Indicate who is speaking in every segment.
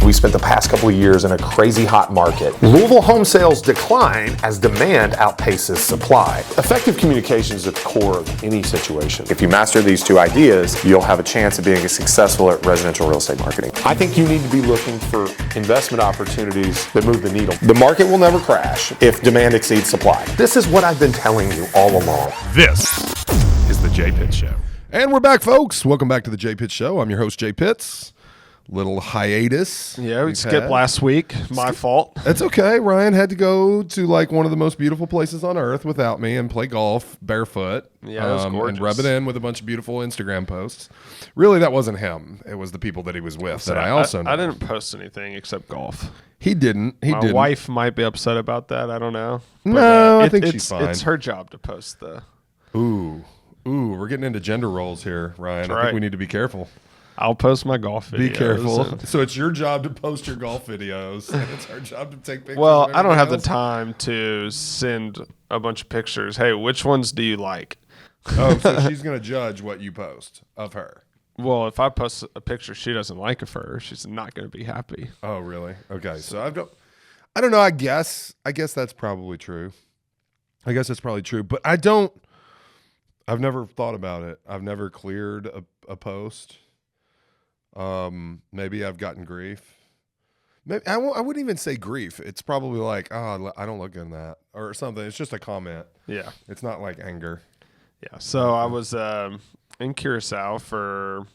Speaker 1: we spent the past couple of years in a crazy hot market. Louisville home sales decline as demand outpaces supply. Effective communication is at the core of any situation. If you master these two ideas, you'll have a chance of being successful at residential real estate marketing. I think you need to be looking for investment opportunities that move the needle. The market will never crash if demand exceeds supply. This is what I've been telling you all along.
Speaker 2: This is the Jay Pitts Show.
Speaker 3: And we're back, folks. Welcome back to the Jay Pitts Show. I'm your host, Jay Pitts. Little hiatus.
Speaker 2: Yeah, we skipped last week. My fault.
Speaker 3: That's okay. Ryan had to go to like one of the most beautiful places on earth without me and play golf barefoot.
Speaker 2: Yeah, it was gorgeous.
Speaker 3: And rub it in with a bunch of beautiful Instagram posts. Really, that wasn't him. It was the people that he was with that I also know.
Speaker 2: I didn't post anything except golf.
Speaker 3: He didn't. My
Speaker 2: wife might be upset about that. I don't know. But,
Speaker 3: no, I think she's fine.
Speaker 2: It's her job to post the...
Speaker 3: Ooh, we're getting into gender roles here, Ryan. I think we need to be careful.
Speaker 2: I'll post my golf videos.
Speaker 3: Be careful. So it's your job to post your golf videos, and it's our job to take pictures.
Speaker 2: Well, I don't have the time to send a bunch of pictures. Hey, which ones do you like?
Speaker 3: Oh, so she's going to judge what you post of her.
Speaker 2: Well, if I post a picture she doesn't like of her, she's not going to be happy.
Speaker 3: Oh, really? Okay. So I don't know. I guess that's probably true. I guess that's probably true, but I've never thought about it. I've never cleared a post. Maybe I've gotten grief. Maybe I wouldn't even say grief. It's probably like, oh, I don't look good in that or something. It's just a comment.
Speaker 2: Yeah.
Speaker 3: It's not like anger.
Speaker 2: Yeah. So I was in Curacao for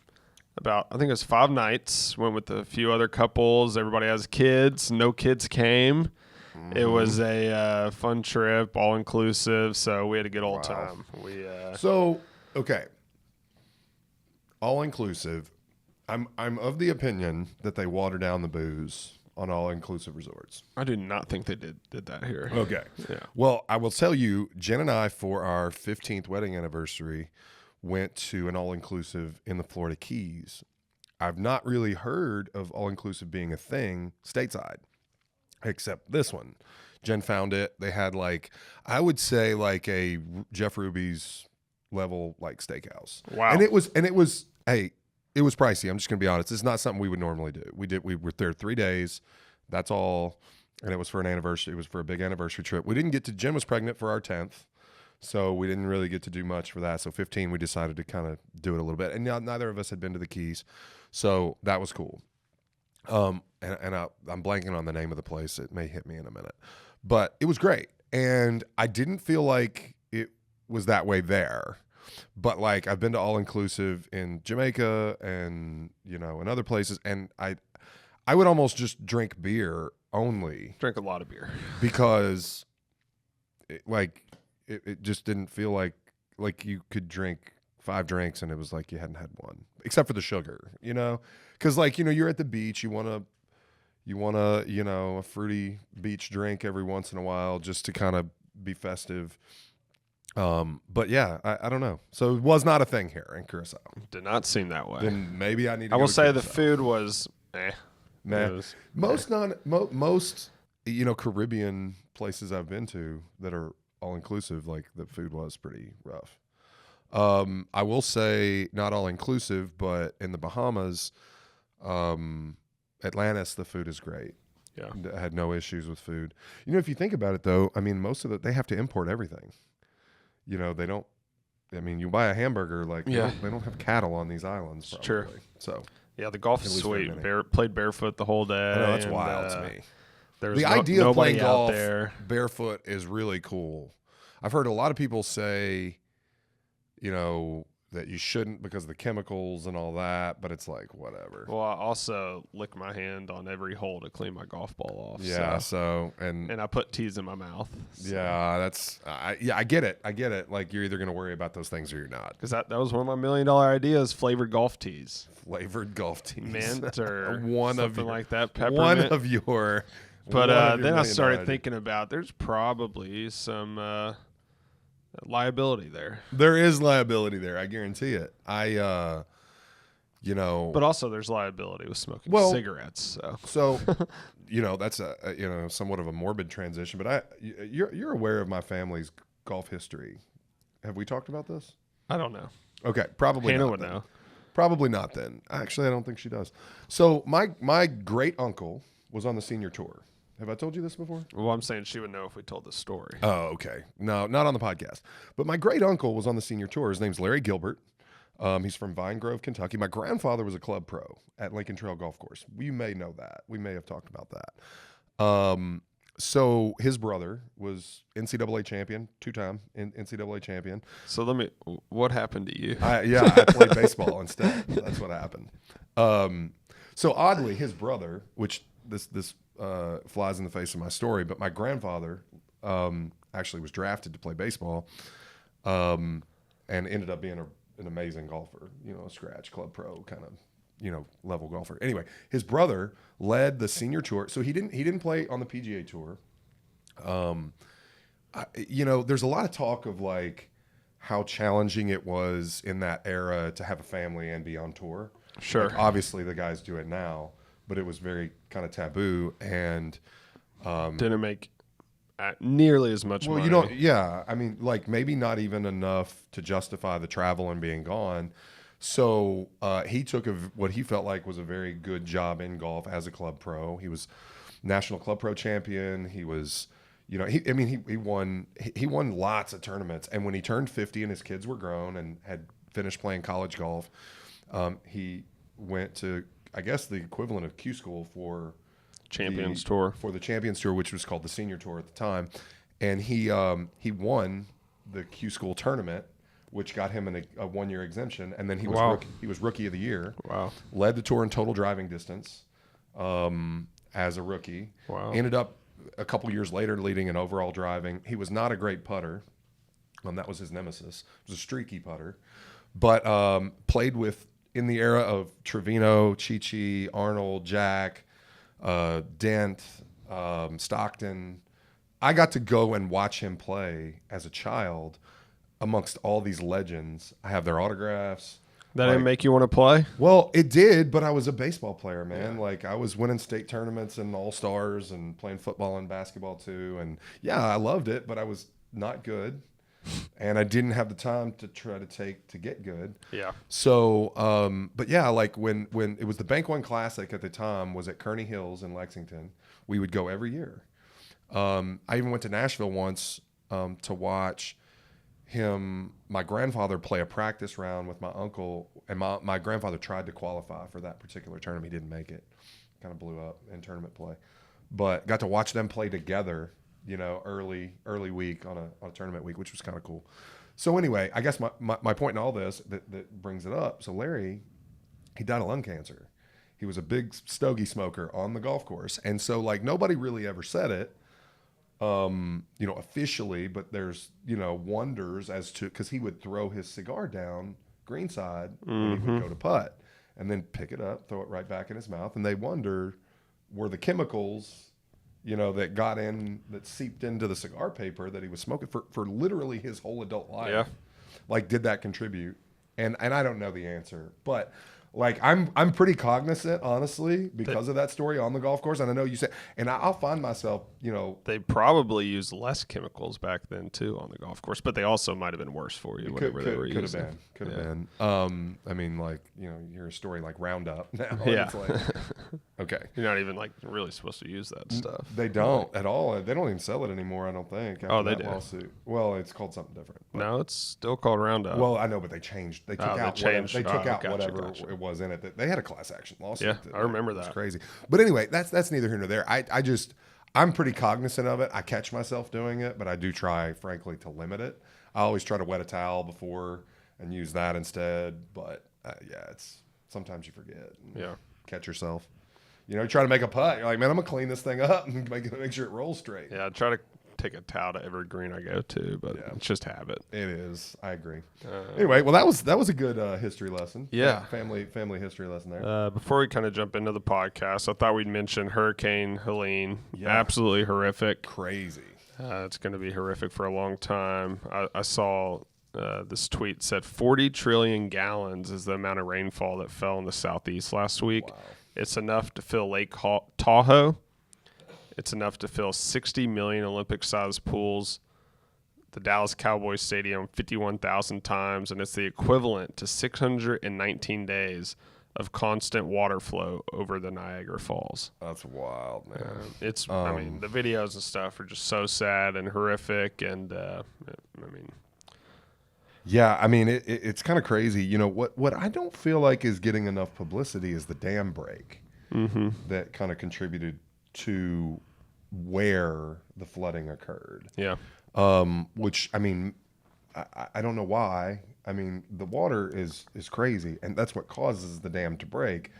Speaker 2: about, I think it was 5 nights. Went with a few other couples. Everybody has kids. No kids came. Mm-hmm. It was a fun trip, all inclusive. So we had a good old time.
Speaker 3: Okay. All inclusive. I'm of the opinion that they water down the booze on all-inclusive resorts.
Speaker 2: I do not think they did that here.
Speaker 3: Okay.
Speaker 2: Yeah.
Speaker 3: Well, I will tell you, Jen and I, for our 15th wedding anniversary, went to an all-inclusive in the Florida Keys. I've not really heard of all-inclusive being a thing stateside, except this one. Jen found it. They had I would say a Jeff Ruby's level steakhouse.
Speaker 2: Wow.
Speaker 3: And it was hey, it was pricey. I'm just going to be honest. It's not something we would normally do. We were there 3 days. That's all. And it was for an anniversary. It was for a big anniversary trip. We didn't get to, Jen was pregnant for our 10th. So we didn't really get to do much for that. So 15, we decided to kind of do it a little bit. And neither of us had been to the Keys. So that was cool. I'm blanking on the name of the place. It may hit me in a minute. But it was great. And I didn't feel like it was that way there. But I've been to all inclusive in Jamaica and in other places, and I would almost just drink beer only.
Speaker 2: Drink a lot of beer
Speaker 3: because it just didn't feel like you could drink 5 drinks and it was like you hadn't had one, except for the sugar, because you're at the beach, you want a fruity beach drink every once in a while just to kind of be festive. But yeah, I don't know. So it was not a thing here in Curacao.
Speaker 2: Did not seem that way.
Speaker 3: Then maybe I need to
Speaker 2: I
Speaker 3: go
Speaker 2: will
Speaker 3: to
Speaker 2: say
Speaker 3: Curacao.
Speaker 2: the food was
Speaker 3: Meh. Most Caribbean places I've been to that are all inclusive, the food was pretty rough. I will say not all inclusive, but in the Bahamas, Atlantis, the food is great.
Speaker 2: Yeah.
Speaker 3: I had no issues with food. If you think about it though, I mean, most of it, they have to import everything. They don't. I mean, you buy a hamburger they don't have cattle on these islands. Probably.
Speaker 2: True.
Speaker 3: So
Speaker 2: yeah, the golf is sweet. Played barefoot the whole day.
Speaker 3: I know that's wild to me.
Speaker 2: There's
Speaker 3: the idea of playing golf
Speaker 2: there
Speaker 3: barefoot is really cool. I've heard a lot of people say, that you shouldn't because of the chemicals and all that, but it's whatever.
Speaker 2: Well, I also lick my hand on every hole to clean my golf ball off.
Speaker 3: Yeah. And
Speaker 2: I put teas in my mouth. So.
Speaker 3: Yeah, I get it. You're either going to worry about those things or you're not.
Speaker 2: Because that was one of my $1 million ideas: flavored golf teas.
Speaker 3: Flavored golf teas,
Speaker 2: mint or
Speaker 3: something
Speaker 2: like that. Peppermint.
Speaker 3: One of your.
Speaker 2: But then I started thinking about there's probably some. Liability there.
Speaker 3: There is liability there. I guarantee it.
Speaker 2: But also there's liability with smoking cigarettes.
Speaker 3: So, that's somewhat of a morbid transition. But you're aware of my family's golf history. Have we talked about this?
Speaker 2: I don't know.
Speaker 3: Okay, probably.
Speaker 2: Hannah
Speaker 3: not,
Speaker 2: would
Speaker 3: then.
Speaker 2: know.
Speaker 3: Probably not then. Actually, I don't think she does. So my great uncle was on the senior tour. Have I told you this before?
Speaker 2: Well, I'm saying she would know if we told this story.
Speaker 3: Oh, okay. No, not on the podcast. But my great uncle was on the senior tour. His name's Larry Gilbert. He's from Vine Grove, Kentucky. My grandfather was a club pro at Lincoln Trail Golf Course. You may know that. We may have talked about that. So his brother was NCAA champion, 2-time NCAA champion.
Speaker 2: So what happened to you?
Speaker 3: I played baseball instead. That's what happened. So oddly, his brother, which this flies in the face of my story, but my grandfather actually was drafted to play baseball and ended up being an amazing golfer, a scratch club pro kind of, level golfer. Anyway, his brother led the senior tour. So he didn't play on the PGA Tour. There's a lot of talk of like how challenging it was in that era to have a family and be on tour.
Speaker 2: Sure.
Speaker 3: Like, obviously the guys do it now, but it was very kind of taboo and
Speaker 2: didn't make nearly as much money.
Speaker 3: I mean, like maybe not even enough to justify the travel and being gone. So he took what he felt like was a very good job in golf as a club pro. He was national club pro champion. He was, he won lots of tournaments. And when he turned 50 and his kids were grown and had finished playing college golf, he went to, I guess, the equivalent of Q School for
Speaker 2: Champions Tour,
Speaker 3: which was called the Senior Tour at the time. And he won the Q School tournament, which got him a 1-year exemption, and then he was rookie of the year.
Speaker 2: Wow!
Speaker 3: Led the tour in total driving distance as a rookie.
Speaker 2: Wow!
Speaker 3: Ended up a couple years later leading in overall driving. He was not a great putter. That was his nemesis. It was a streaky putter, but played with in the era of Trevino, Chi-Chi, Arnold, Jack, Dent, Stockton. I got to go and watch him play as a child. Amongst all these legends, I have their autographs.
Speaker 2: That didn't make you want to play?
Speaker 3: Well, it did, but I was a baseball player, man. Yeah. Like I was winning state tournaments and all-stars and playing football and basketball too. And yeah, I loved it, but I was not good. And I didn't have the time to try to get good.
Speaker 2: Yeah.
Speaker 3: So, but yeah, like when it was the Bank One Classic at the time was at Kearney Hills in Lexington, we would go every year. I even went to Nashville once to watch my grandfather play a practice round with my uncle, and my grandfather tried to qualify for that particular tournament. He didn't make it. Kind of blew up in tournament play, but got to watch them play together, early week on a tournament week, which was kind of cool. So anyway, I guess my point in all this that brings it up. So Larry, he died of lung cancer. He was a big stogie smoker on the golf course. And so like nobody really ever said it, officially, but there's, wonders as to, cause he would throw his cigar down greenside when he would go to putt and then pick it up, throw it right back in his mouth. And they wonder, were the chemicals, that seeped into the cigar paper that he was smoking for literally his whole adult life.
Speaker 2: Yeah.
Speaker 3: Like, did that contribute? And I don't know the answer, but like I'm pretty cognizant, honestly, because of that story on the golf course. And I know you said, and I'll find myself,
Speaker 2: they probably used less chemicals back then too on the golf course, but they also might have been worse for you. They were using.
Speaker 3: Could have been. I mean, like, you hear a story like Roundup now.
Speaker 2: Yeah.
Speaker 3: It's like, okay.
Speaker 2: You're not even like really supposed to use that stuff.
Speaker 3: They don't at all. They don't even sell it anymore, I don't think. After
Speaker 2: they
Speaker 3: that
Speaker 2: do.
Speaker 3: Lawsuit. Well, it's called something different.
Speaker 2: No, it's still called Roundup.
Speaker 3: Well, I know, but they changed. They took out whatever
Speaker 2: Gotcha.
Speaker 3: it was in it. They had a class action lawsuit.
Speaker 2: Yeah, I remember that.
Speaker 3: It's crazy. But anyway, that's neither here nor there. I'm pretty cognizant of it. I catch myself doing it, but I do try, frankly, to limit it. I always try to wet a towel before and use that instead. But it's sometimes you forget.
Speaker 2: Yeah.
Speaker 3: Catch yourself. You try to make a putt. You're like, man, I'm gonna clean this thing up and make sure it rolls straight.
Speaker 2: Yeah, I try to take a towel to every green I go to, but it's just habit.
Speaker 3: It is. I agree. Anyway, well, that was a good history lesson.
Speaker 2: Yeah,
Speaker 3: family history lesson there.
Speaker 2: Before we kind of jump into the podcast, I thought we'd mention Hurricane Helene. Yeah. Absolutely horrific.
Speaker 3: Crazy.
Speaker 2: It's going to be horrific for a long time. I saw this tweet said 40 trillion gallons is the amount of rainfall that fell in the southeast last week.
Speaker 3: Wow.
Speaker 2: It's enough to fill Lake Tahoe. It's enough to fill 60 million Olympic-sized pools. the Dallas Cowboys Stadium 51,000 times, and it's the equivalent to 619 days of constant water flow over the Niagara Falls.
Speaker 3: That's wild, man.
Speaker 2: It's, I mean, the videos and stuff are just so sad and horrific, and I mean,
Speaker 3: Yeah, I mean, it's kind of crazy. You know, what I don't feel like is getting enough publicity is the dam break that kind of contributed to where the flooding occurred.
Speaker 2: yeah.
Speaker 3: Which, I mean, I don't know why. I mean, the water is crazy, and that's what causes the dam to break.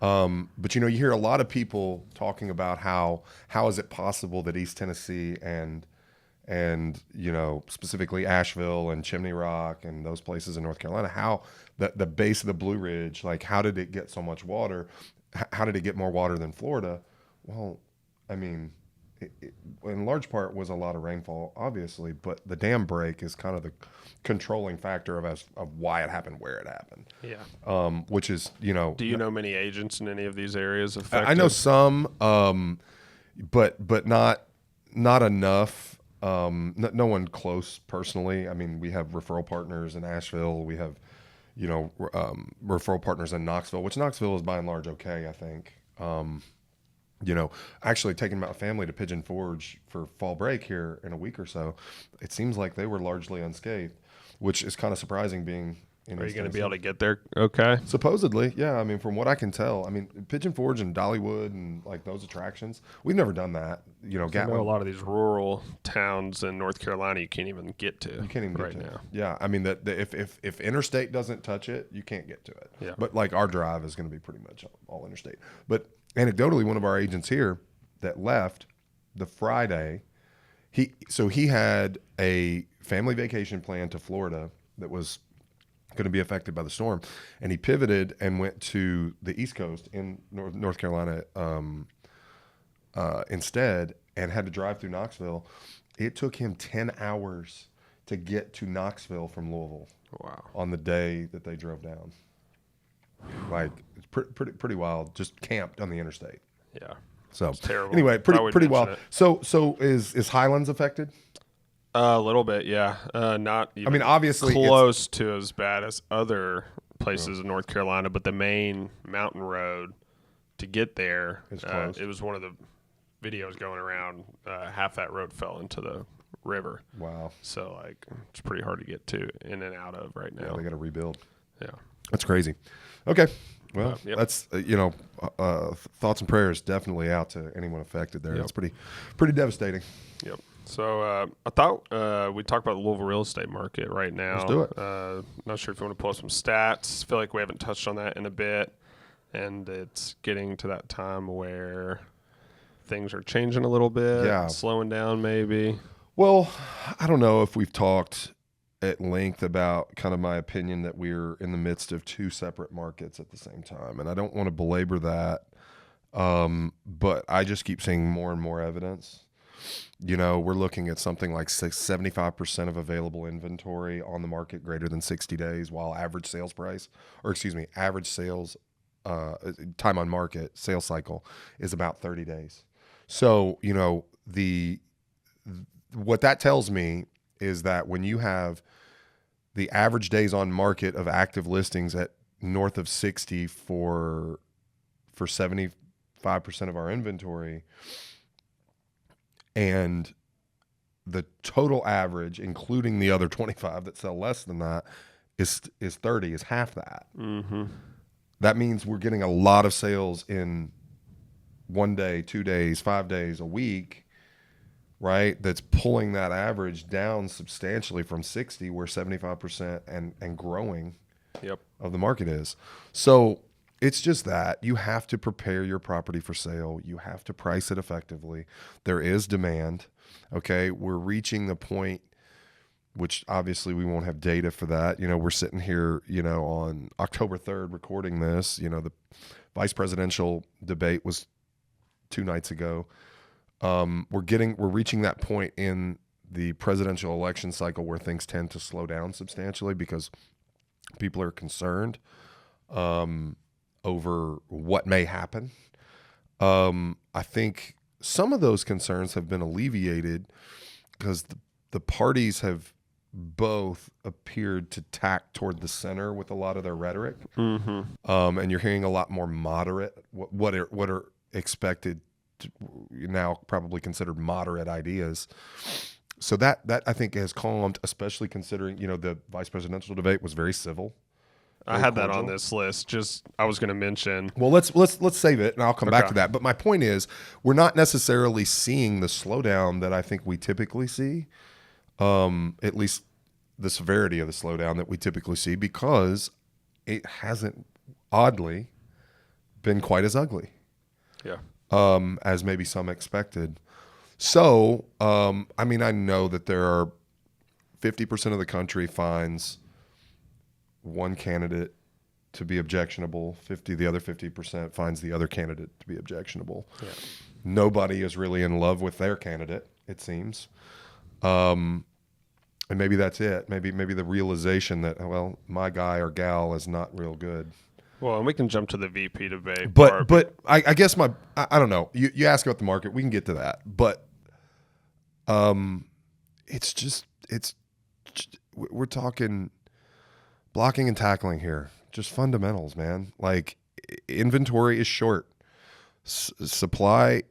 Speaker 3: But, you know, you hear a lot of people talking about how is it possible that East Tennessee and you know, specifically Asheville and Chimney Rock and those places in North Carolina, how the base of the Blue Ridge, like, how did it get so much water? How did it get more water than Florida? Well, I mean, it in large part was a lot of rainfall, obviously, but the dam break is kind of the controlling factor of why it happened, where it happened.
Speaker 2: Yeah.
Speaker 3: Which is, you know.
Speaker 2: Do you know many agents in any of these areas affected?
Speaker 3: I know some, but not enough. No one close personally. I mean, we have referral partners in Asheville. We have, you know, referral partners in Knoxville, which Knoxville is by and large okay, I think. You know, actually taking my family to Pigeon Forge for fall break here in a week or so, it seems like they were largely unscathed, which is kind of surprising being in
Speaker 2: Are you
Speaker 3: East
Speaker 2: going to be
Speaker 3: Tennessee.
Speaker 2: able to get there okay?
Speaker 3: Supposedly, yeah. I mean, from what I can tell, I mean, Pigeon Forge and Dollywood and like those attractions, we've never done that. You know,
Speaker 2: I know
Speaker 3: Gatwin.
Speaker 2: a lot of these rural towns in North Carolina you can't even get to.
Speaker 3: You can't even
Speaker 2: right
Speaker 3: get to
Speaker 2: now.
Speaker 3: it. Yeah, I mean that if interstate doesn't touch it, you can't get to it.
Speaker 2: Yeah.
Speaker 3: But like our drive is going to be pretty much all interstate. But anecdotally, one of our agents here that left the Friday, he had a family vacation plan to Florida that was going to be affected by the storm, and he pivoted and went to the East Coast in North Carolina instead, and had to drive through Knoxville. It took him 10 hours to get to Knoxville from Louisville.
Speaker 2: Wow.
Speaker 3: On the day that they drove down. Like, it's pretty wild. Just camped on the interstate.
Speaker 2: Yeah.
Speaker 3: So
Speaker 2: terrible.
Speaker 3: anyway,
Speaker 2: I
Speaker 3: pretty
Speaker 2: would
Speaker 3: wild.
Speaker 2: mention
Speaker 3: So is Highlands affected?
Speaker 2: A little bit, yeah. Not even
Speaker 3: I mean, obviously
Speaker 2: close to as bad as other places in North Carolina, but the main mountain road to get there,
Speaker 3: It's closed.
Speaker 2: it was one of the videos going around. Half that road fell into the river.
Speaker 3: Wow.
Speaker 2: So, like, it's pretty hard to get to in and out of right
Speaker 3: Yeah,
Speaker 2: now.
Speaker 3: they got to rebuild.
Speaker 2: Yeah.
Speaker 3: That's crazy. Okay. Well,
Speaker 2: Yep.
Speaker 3: that's you know, thoughts and prayers definitely out to anyone affected there.
Speaker 2: Yep.
Speaker 3: It's pretty devastating.
Speaker 2: Yep. So I thought we'd talk about the Louisville real estate market right now.
Speaker 3: Let's do it.
Speaker 2: Not sure if you want to pull up some stats. Feel like we haven't touched on that in a bit, and it's getting to that time where things are changing a little bit,
Speaker 3: Yeah.
Speaker 2: slowing down maybe.
Speaker 3: Well, I don't know if we've talked at length about kind of my opinion that we're in the midst of two separate markets at the same time. And I don't want to belabor that. But I just keep seeing more and more evidence. You know, we're looking at something like 75% of available inventory on the market greater than 60 days, while average sales time on market sales cycle is about 30 days. So, you know, what that tells me is that when you have the average days on market of active listings at north of 60 for 75% of our inventory, and the total average, including the other 25 that sell less than that, is 30, is half that.
Speaker 2: Mm-hmm.
Speaker 3: That means we're getting a lot of sales in 1 day, 2 days, 5 days, a week, right? That's pulling that average down substantially from 60, where 75% and growing
Speaker 2: Yep.
Speaker 3: of the market is. So it's just that you have to prepare your property for sale. You have to price it effectively. There is demand. Okay. We're reaching the point, which obviously we won't have data for that. You know, we're sitting here, you know, on October 3rd recording this. You know, the vice presidential debate was 2 nights ago. We're reaching that point in the presidential election cycle where things tend to slow down substantially because people are concerned over what may happen. I think some of those concerns have been alleviated because the parties have both appeared to tack toward the center with a lot of their rhetoric. And you're hearing a lot more moderate, what are expected to, now probably considered moderate ideas. So that I think has calmed, especially considering, the vice presidential debate was very civil.
Speaker 2: I had that on this list. Just I was going to mention.
Speaker 3: Well, let's save it, and I'll come back to that. But my point is, we're not necessarily seeing the slowdown that I think we typically see. At least the severity of the slowdown that we typically see, because it hasn't, oddly, been quite as ugly.
Speaker 2: Yeah.
Speaker 3: As maybe some expected. So, I know that there are 50% of the country finds one candidate to be objectionable. The other 50% finds the other candidate to be objectionable.
Speaker 2: Yeah.
Speaker 3: Nobody is really in love with their candidate, it seems. And maybe that's it. Maybe the realization that, well, my guy or gal is not real good.
Speaker 2: Well, and we can jump to the VP debate.
Speaker 3: But I guess I don't know. You ask about the market, we can get to that. But we're talking blocking and tackling here. Just fundamentals, man. Like, inventory is short. Supply,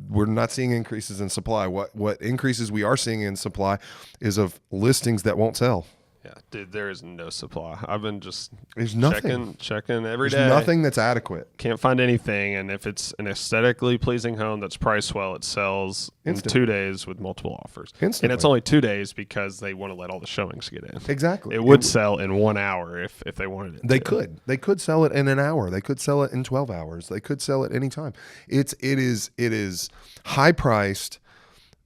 Speaker 3: we're not seeing increases in supply. What increases we are seeing in supply is of listings that won't sell.
Speaker 2: Yeah, dude, there is no supply. I've been just checking every day.
Speaker 3: There's nothing that's adequate.
Speaker 2: Can't find anything, and if it's an aesthetically pleasing home that's priced well, it sells
Speaker 3: Instantly.
Speaker 2: in 2 days with multiple offers.
Speaker 3: Instantly.
Speaker 2: And it's only 2 days because they want to let all the showings get in.
Speaker 3: Exactly.
Speaker 2: It would sell in 1 hour if they wanted it.
Speaker 3: They could sell it in an hour. They could sell it in 12 hours. They could sell it any time. It is high priced,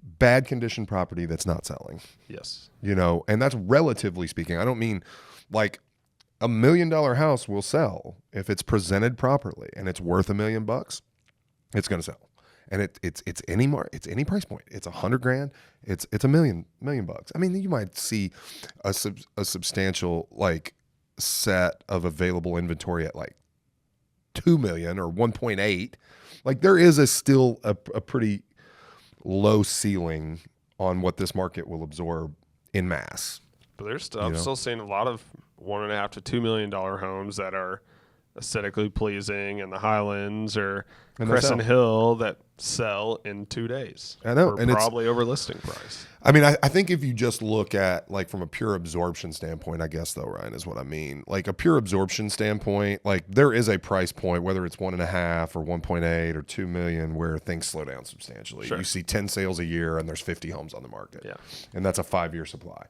Speaker 3: bad condition property that's not selling.
Speaker 2: Yes.
Speaker 3: And that's relatively speaking. I don't mean like $1 million house will sell if it's presented properly and it's worth $1 million. It's going to sell, and it's any price point. It's $100,000. It's $1 million bucks. I mean, you might see a substantial like set of available inventory at like 2 million or 1.8. Like, there is still a pretty low ceiling on what this market will absorb in mass.
Speaker 2: But I'm still seeing a lot of $1.5 to $2 million homes that are aesthetically pleasing in the Highlands or Crescent Hill that sell in 2 days.
Speaker 3: I know,
Speaker 2: and probably over listing price.
Speaker 3: I mean, I think if you just look at, like, from a pure absorption standpoint, I guess, though, Ryan, is what I mean. Like, a pure absorption standpoint, like, there is a price point, whether it's 1.5 or 1.8 or 2 million, where things slow down substantially.
Speaker 2: Sure.
Speaker 3: You see 10 sales a year and there's 50 homes on the market.
Speaker 2: Yeah.
Speaker 3: And that's a 5-year supply,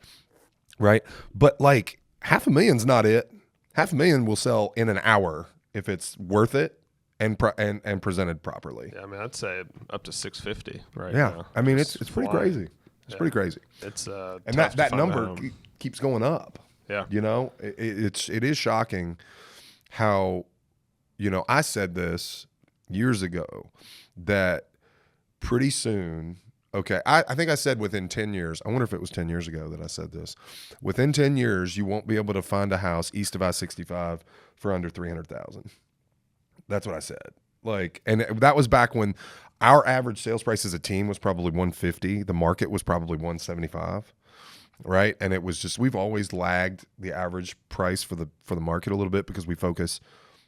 Speaker 3: right? But, like, $500,000's not it. $500,000 will sell in an hour if it's worth it and presented properly.
Speaker 2: Yeah, I mean, I'd say up to 650 right
Speaker 3: Yeah,
Speaker 2: now.
Speaker 3: I mean, it's pretty crazy. It's pretty crazy.
Speaker 2: It's
Speaker 3: and that number keeps going up.
Speaker 2: Yeah,
Speaker 3: it is shocking how, I said this years ago that pretty soon. Okay, I think I said within 10 years. I wonder if it was 10 years ago that I said this. Within 10 years, you won't be able to find a house east of I-65 for under $300,000. That's what I said. Like, and that was back when our average sales price as a team was probably $150. The market was probably $175, right? And it was just, we've always lagged the average price for the market a little bit because we focus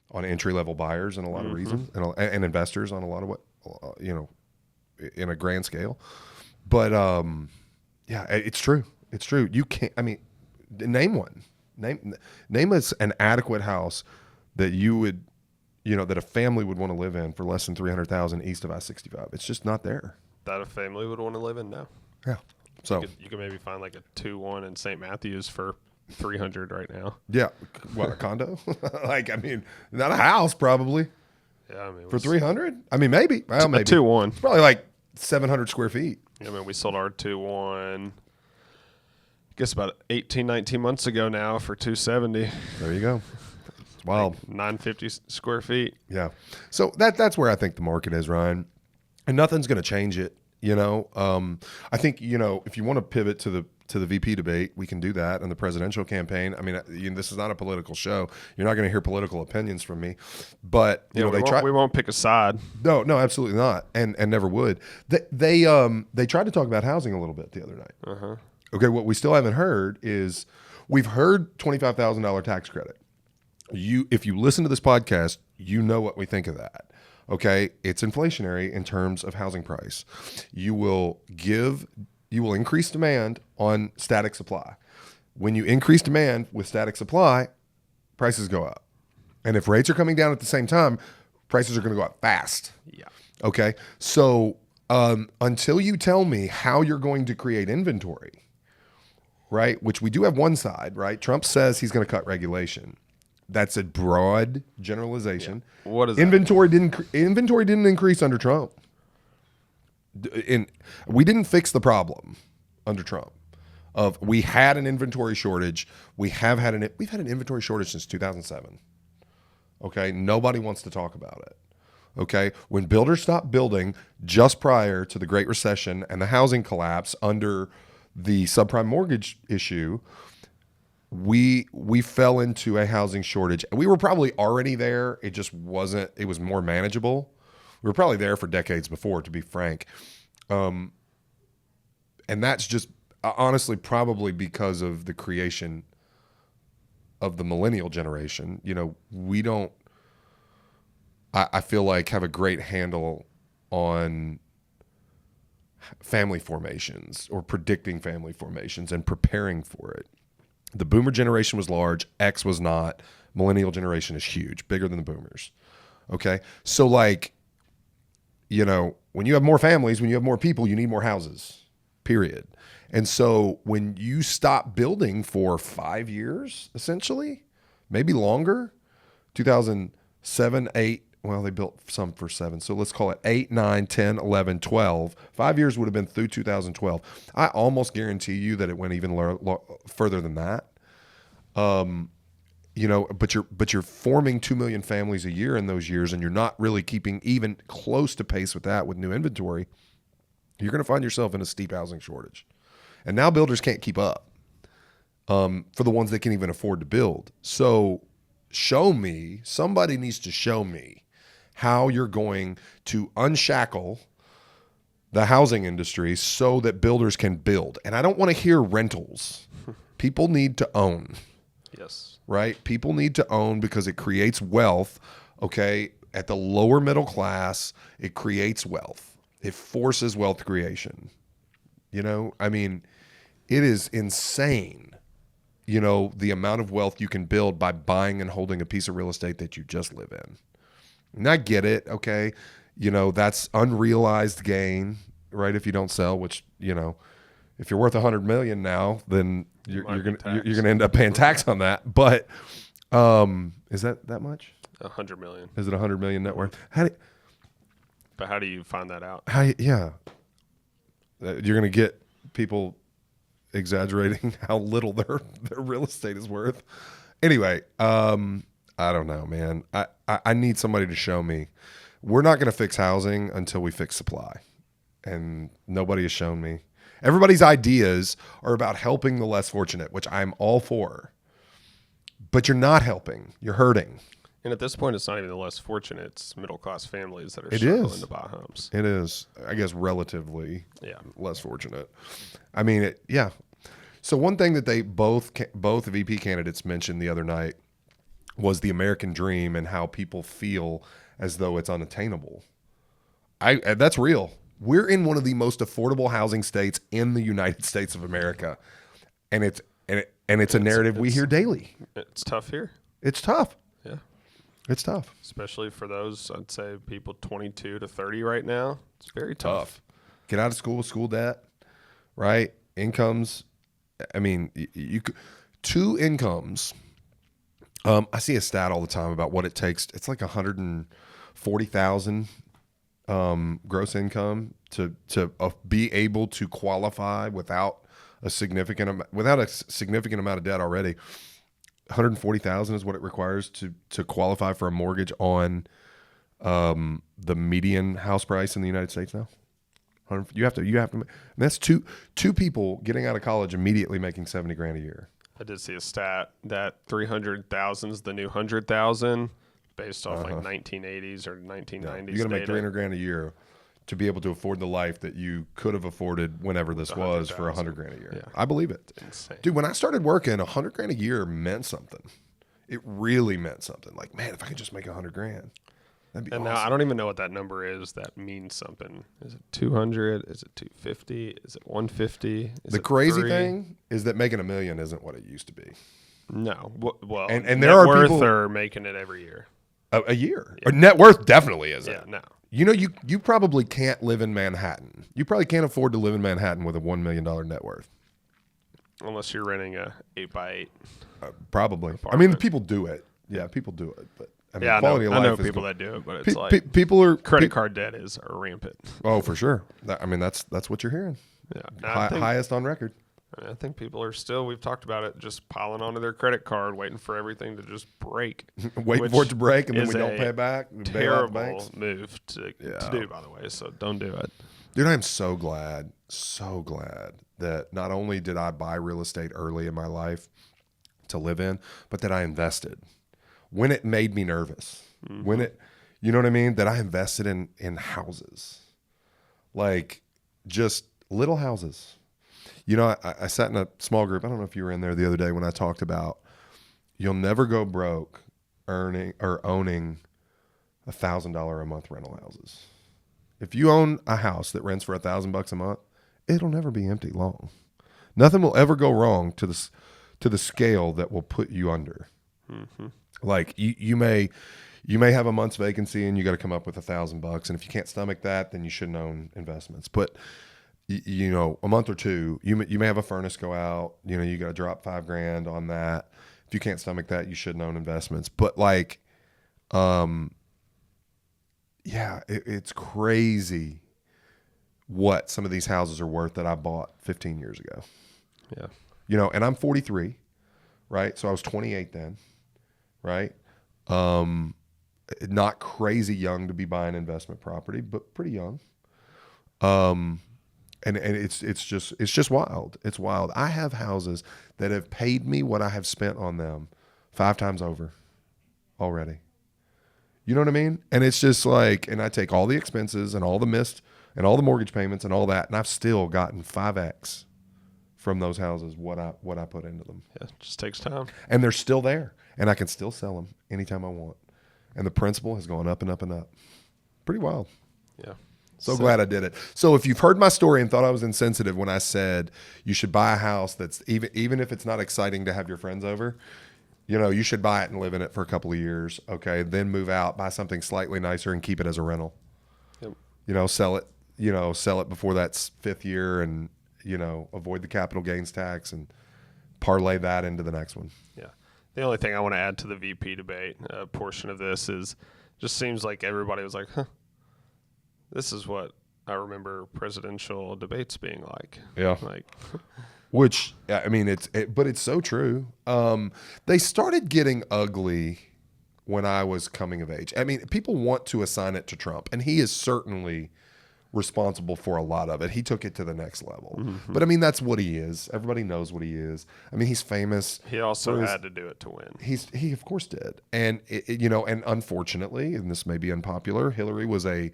Speaker 3: on entry level buyers and a lot of reasons and investors on a lot of what in a grand scale. But yeah, it's true. It's true. You can't, name one. Name us an adequate house that you would, that a family would want to live in for less than $300,000 east of I-65. It's just not there.
Speaker 2: That a family would want to live in now.
Speaker 3: Yeah. So
Speaker 2: you could maybe find like a 2-1 in St. Matthews for $300 right now.
Speaker 3: Yeah. What, a condo? Not a house probably.
Speaker 2: Yeah,
Speaker 3: for $300? Maybe. Well, maybe.
Speaker 2: A 2-1.
Speaker 3: It's probably like 700 square feet.
Speaker 2: Yeah, we sold our 2-1, I guess about 18, 19 months ago now for $270.
Speaker 3: There you go. It's wild.
Speaker 2: Like 950 square feet.
Speaker 3: Yeah. So that's where I think the market is, Ryan. And nothing's going to change it. I think, if you want to pivot to the VP debate, we can do that, and the presidential campaign. I mean, this is not a political show. You're not going to hear political opinions from me, but
Speaker 2: we won't pick a side.
Speaker 3: No, absolutely not, and never would. They tried to talk about housing a little bit the other night. Okay, what we still haven't heard is we've heard $25,000 tax credit. If you listen to this podcast, you know what we think of that. Okay, it's inflationary in terms of housing price. You will increase demand on static supply. When you increase demand with static supply, prices go up. And if rates are coming down at the same time, prices are going to go up fast.
Speaker 2: Yeah.
Speaker 3: Okay, so until you tell me how you're going to create inventory, right, which we do have one side, right? Trump says he's going to cut regulation. That's a broad generalization.
Speaker 2: Yeah. What is
Speaker 3: inventory didn't increase under Trump. We didn't fix the problem under Trump. We had an inventory shortage. We've had an inventory shortage since 2007. Okay, nobody wants to talk about it. Okay, when builders stopped building just prior to the Great Recession and the housing collapse under the subprime mortgage issue, we fell into a housing shortage. We were probably already there. It just wasn't. It was more manageable. We were probably there for decades before, to be frank. And that's just honestly probably because of the creation of the millennial generation. We don't, I feel like, have a great handle on family formations or predicting family formations and preparing for it. The boomer generation was large. X was not. Millennial generation is huge, bigger than the boomers. Okay. So when you have more families, when you have more people, you need more houses, period. And so when you stop building for 5 years, essentially, maybe longer, 2007, 8, well, they built some for 7. So let's call it 8, 9, 10, 11, 12. 5 years would have been through 2012. I almost guarantee you that it went even further than that. But you're forming 2 million families a year in those years, and you're not really keeping even close to pace with that with new inventory. You're going to find yourself in a steep housing shortage. And now builders can't keep up for the ones that can even afford to build. So somebody needs to show me how you're going to unshackle the housing industry so that builders can build. And I don't want to hear rentals. People need to own.
Speaker 2: Yes.
Speaker 3: Right? People need to own because it creates wealth, okay? At the lower middle class, it creates wealth. It forces wealth creation. I mean, it is insane, the amount of wealth you can build by buying and holding a piece of real estate that you just live in. And I get it, okay? That's unrealized gain, right? If you don't sell, which, if you're worth $100 million now, then you're gonna end up paying tax on that. But is that much?
Speaker 2: $100 million.
Speaker 3: Is it $100 million net worth?
Speaker 2: But how do you find that out?
Speaker 3: Yeah, you're gonna get people exaggerating how little their real estate is worth. Anyway, I don't know, man. I need somebody to show me. We're not gonna fix housing until we fix supply, and nobody has shown me. Everybody's ideas are about helping the less fortunate, which I'm all for. But you're not helping. You're hurting.
Speaker 2: And at this point, it's not even the less fortunate. It's middle-class families that are struggling to buy homes.
Speaker 3: It is, I guess, relatively less fortunate. I mean, yeah. So one thing that they both VP candidates mentioned the other night was the American dream and how people feel as though it's unattainable. That's real. We're in one of the most affordable housing states in the United States of America, and it's a narrative we hear daily.
Speaker 2: It's tough here.
Speaker 3: It's tough.
Speaker 2: Yeah,
Speaker 3: it's tough,
Speaker 2: especially for those, I'd say, people 22 to 30 right now. It's very tough.
Speaker 3: Get out of school with school debt, right? Incomes. I mean, you could 2 incomes. I see a stat all the time about what it takes. It's like 140,000 gross income to be able to qualify without a significant amount of debt already. 140,000 is what it requires to qualify for a mortgage on the median house price in the United States now. You have to. And that's two people getting out of college immediately making $70,000 a year.
Speaker 2: I did see a stat that 300,000 is the new 100,000 based off like 1980s or 1990s.
Speaker 3: You got to make
Speaker 2: data.
Speaker 3: $300,000 a year to be able to afford the life that you could have afforded whenever this was for $100,000 a year.
Speaker 2: Yeah.
Speaker 3: I believe it.
Speaker 2: Insane.
Speaker 3: Dude, when I started working, $100,000 a year meant something. It really meant something. Like, man, if I could just make $100,000, that'd be
Speaker 2: And
Speaker 3: awesome.
Speaker 2: now I don't even know what that number is. That means something. Is it 200? Is it 250? Is it 150? Is
Speaker 3: The
Speaker 2: it
Speaker 3: crazy
Speaker 2: 3?
Speaker 3: thing is that making $1 million isn't what it used to be.
Speaker 2: No. Well,
Speaker 3: And
Speaker 2: net
Speaker 3: there are
Speaker 2: worth
Speaker 3: people-
Speaker 2: are making it every year.
Speaker 3: A year. Or net worth definitely isn't.
Speaker 2: Yeah, no.
Speaker 3: You know, you probably can't live in Manhattan. You probably can't afford to live in Manhattan with a $1 million net worth.
Speaker 2: Unless you're renting a 8x8.
Speaker 3: Probably. I mean,
Speaker 2: Apartment.
Speaker 3: people do it. Yeah, people do it. But I mean,
Speaker 2: Yeah,
Speaker 3: quality of
Speaker 2: I
Speaker 3: life
Speaker 2: know
Speaker 3: is
Speaker 2: people
Speaker 3: go-
Speaker 2: that do it, but it's
Speaker 3: people are
Speaker 2: credit card debt is rampant.
Speaker 3: Oh, for sure. I mean, that's what you're hearing.
Speaker 2: Yeah, and I think-
Speaker 3: Highest on record.
Speaker 2: I think people are still, we've talked about it, just piling onto their credit card, waiting for everything to just break.
Speaker 3: Waiting
Speaker 2: which
Speaker 3: for it to break, and then
Speaker 2: is
Speaker 3: we don't
Speaker 2: a
Speaker 3: pay it back. We bail out the
Speaker 2: Terrible
Speaker 3: banks.
Speaker 2: move to
Speaker 3: Yeah.
Speaker 2: do, by the way. So don't do it.
Speaker 3: Dude, I am so glad that not only did I buy real estate early in my life to live in, but that I invested when it made me nervous. When it, you know what I mean? That I invested in houses, like just little houses. You know, I sat in a small group. I don't know if you were in there the other day when I talked about you'll never go broke owning $1,000 a month rental houses. If you own a house that rents for $1,000 a month, it'll never be empty long. Nothing will ever go wrong to the scale that will put you under.
Speaker 2: Mm-hmm.
Speaker 3: Like you may have a month's vacancy and you got to come up with $1,000, and if you can't stomach that, then you shouldn't own investments. But you know, a month or two, you may have a furnace go out. You know, you got to drop $5,000 on that. If you can't stomach that, you shouldn't own investments. But like, yeah, it's crazy what some of these houses are worth that I bought 15 years ago.
Speaker 2: Yeah.
Speaker 3: You know, and I'm 43, right? So I was 28 then, right? Not crazy young to be buying investment property, but pretty young. And it's just wild. It's wild. I have houses that have paid me what I have spent on them 5 times over already. You know what I mean? And it's just like, and I take all the expenses and all the missed and all the mortgage payments and all that, and I've still gotten 5x from those houses what I put into them.
Speaker 2: Yeah. It just takes time.
Speaker 3: And they're still there, and I can still sell them anytime I want. And the principal has gone up and up and up. Pretty wild.
Speaker 2: Yeah.
Speaker 3: So glad I did it. So if you've heard my story and thought I was insensitive when I said you should buy a house that's even if it's not exciting to have your friends over, you know, you should buy it and live in it for a couple of years. Okay. Then move out, buy something slightly nicer and keep it as a rental.
Speaker 2: Yep.
Speaker 3: You know, sell it before that's 5th year and, you know, avoid the capital gains tax and parlay that into the next one.
Speaker 2: Yeah. The only thing I want to add to the VP debate portion of this is just seems like everybody was like, huh, this is what I remember presidential debates being like.
Speaker 3: Yeah.
Speaker 2: Like,
Speaker 3: Which, I mean, but it's so true. They started getting ugly when I was coming of age. I mean, people want to assign it to Trump, and he is certainly responsible for a lot of it. He took it to the next level. Mm-hmm. But I mean, that's what he is. Everybody knows what he is. I mean, he's famous.
Speaker 2: he also had to do it to win.
Speaker 3: He of course did. And you know, and unfortunately, and this may be unpopular, Hillary was a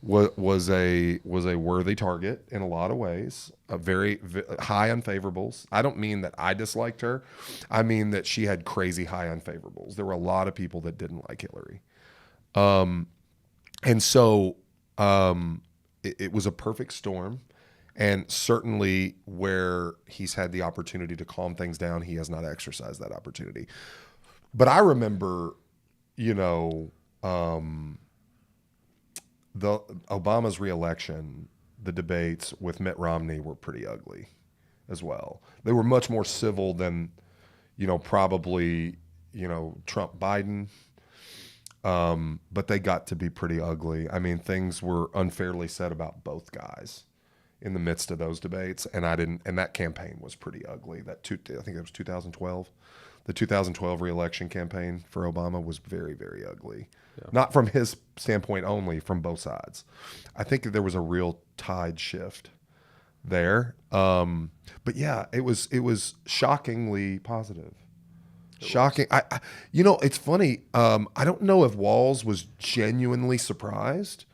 Speaker 3: worthy target in a lot of ways. A very high unfavorables. I don't mean that I disliked her. I mean that she had crazy high unfavorables. There were a lot of people that didn't like Hillary. And so it was a perfect storm. And certainly where he's had the opportunity to calm things down, he has not exercised that opportunity. But I remember, you know, the Obama's reelection, the debates with Mitt Romney were pretty ugly as well. They were much more civil than, you know, probably, you know, Trump Biden. But they got to be pretty ugly. I mean, things were unfairly said about both guys in the midst of those debates. And that campaign was pretty ugly. I think it was 2012, the 2012 re-election campaign for Obama was very, very ugly. Yeah. Not from his standpoint only, from both sides. I think that there was a real tide shift there. But yeah, it was shockingly positive. Shocking. I it's funny. I don't know if Walls was genuinely surprised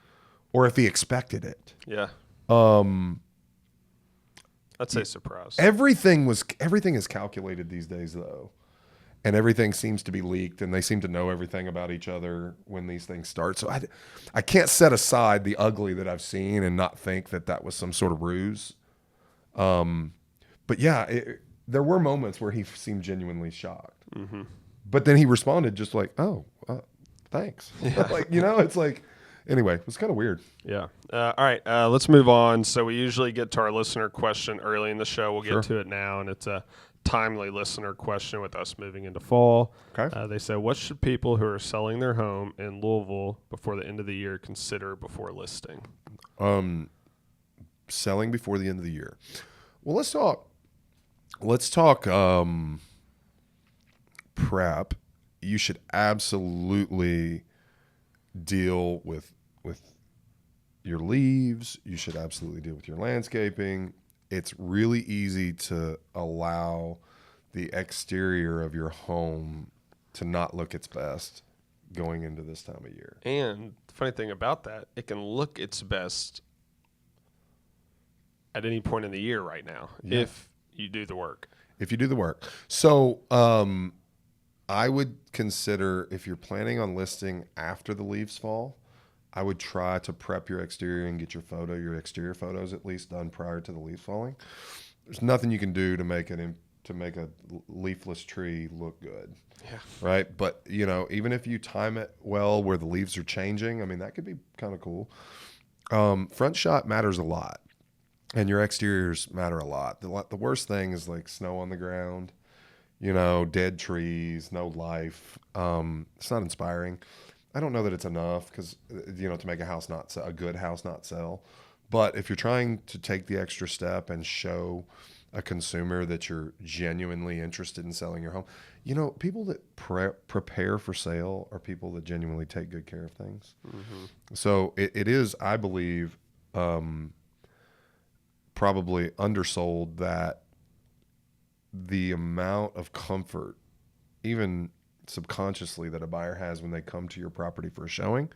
Speaker 3: or if he expected it.
Speaker 2: Yeah. I'd say surprised.
Speaker 3: Everything is calculated these days, though, and everything seems to be leaked, and they seem to know everything about each other when these things start. So I can't set aside the ugly that I've seen and not think that was some sort of ruse. But yeah, there were moments where he seemed genuinely shocked. Mm-hmm. But then he responded just like, "Oh, thanks." Yeah. Like, it's like, anyway, it was kind of weird.
Speaker 2: Yeah. All right. Let's move on. So we usually get to our listener question early in the show. We'll get to it now, and it's a timely listener question with us moving into fall.
Speaker 3: Okay.
Speaker 2: They say, what should people who are selling their home in Louisville before the end of the year consider before listing?
Speaker 3: Selling before the end of the year. Well, let's talk prep. You should absolutely deal with your leaves. You should absolutely deal with your landscaping. It's really easy to allow the exterior of your home to not look its best going into this time of year.
Speaker 2: And the funny thing about that, it can look its best at any point in the year right now, if you do the work.
Speaker 3: If you do the work. So I would consider, if you're planning on listing after the leaves fall, I would try to prep your exterior and get your exterior photos at least done prior to the leaves falling. There's nothing you can do to make a leafless tree look good.
Speaker 2: Yeah.
Speaker 3: Right. But even if you time it well where the leaves are changing, I mean, that could be kind of cool. Front shot matters a lot, and your exteriors matter a lot. The worst thing is like snow on the ground, dead trees, no life. It's not inspiring. I don't know that it's enough because, to make a good house not sell. But if you're trying to take the extra step and show a consumer that you're genuinely interested in selling your home, people that prepare for sale are people that genuinely take good care of things. Mm-hmm. So it is, I believe, probably undersold that the amount of comfort, even subconsciously, that a buyer has when they come to your property for a showing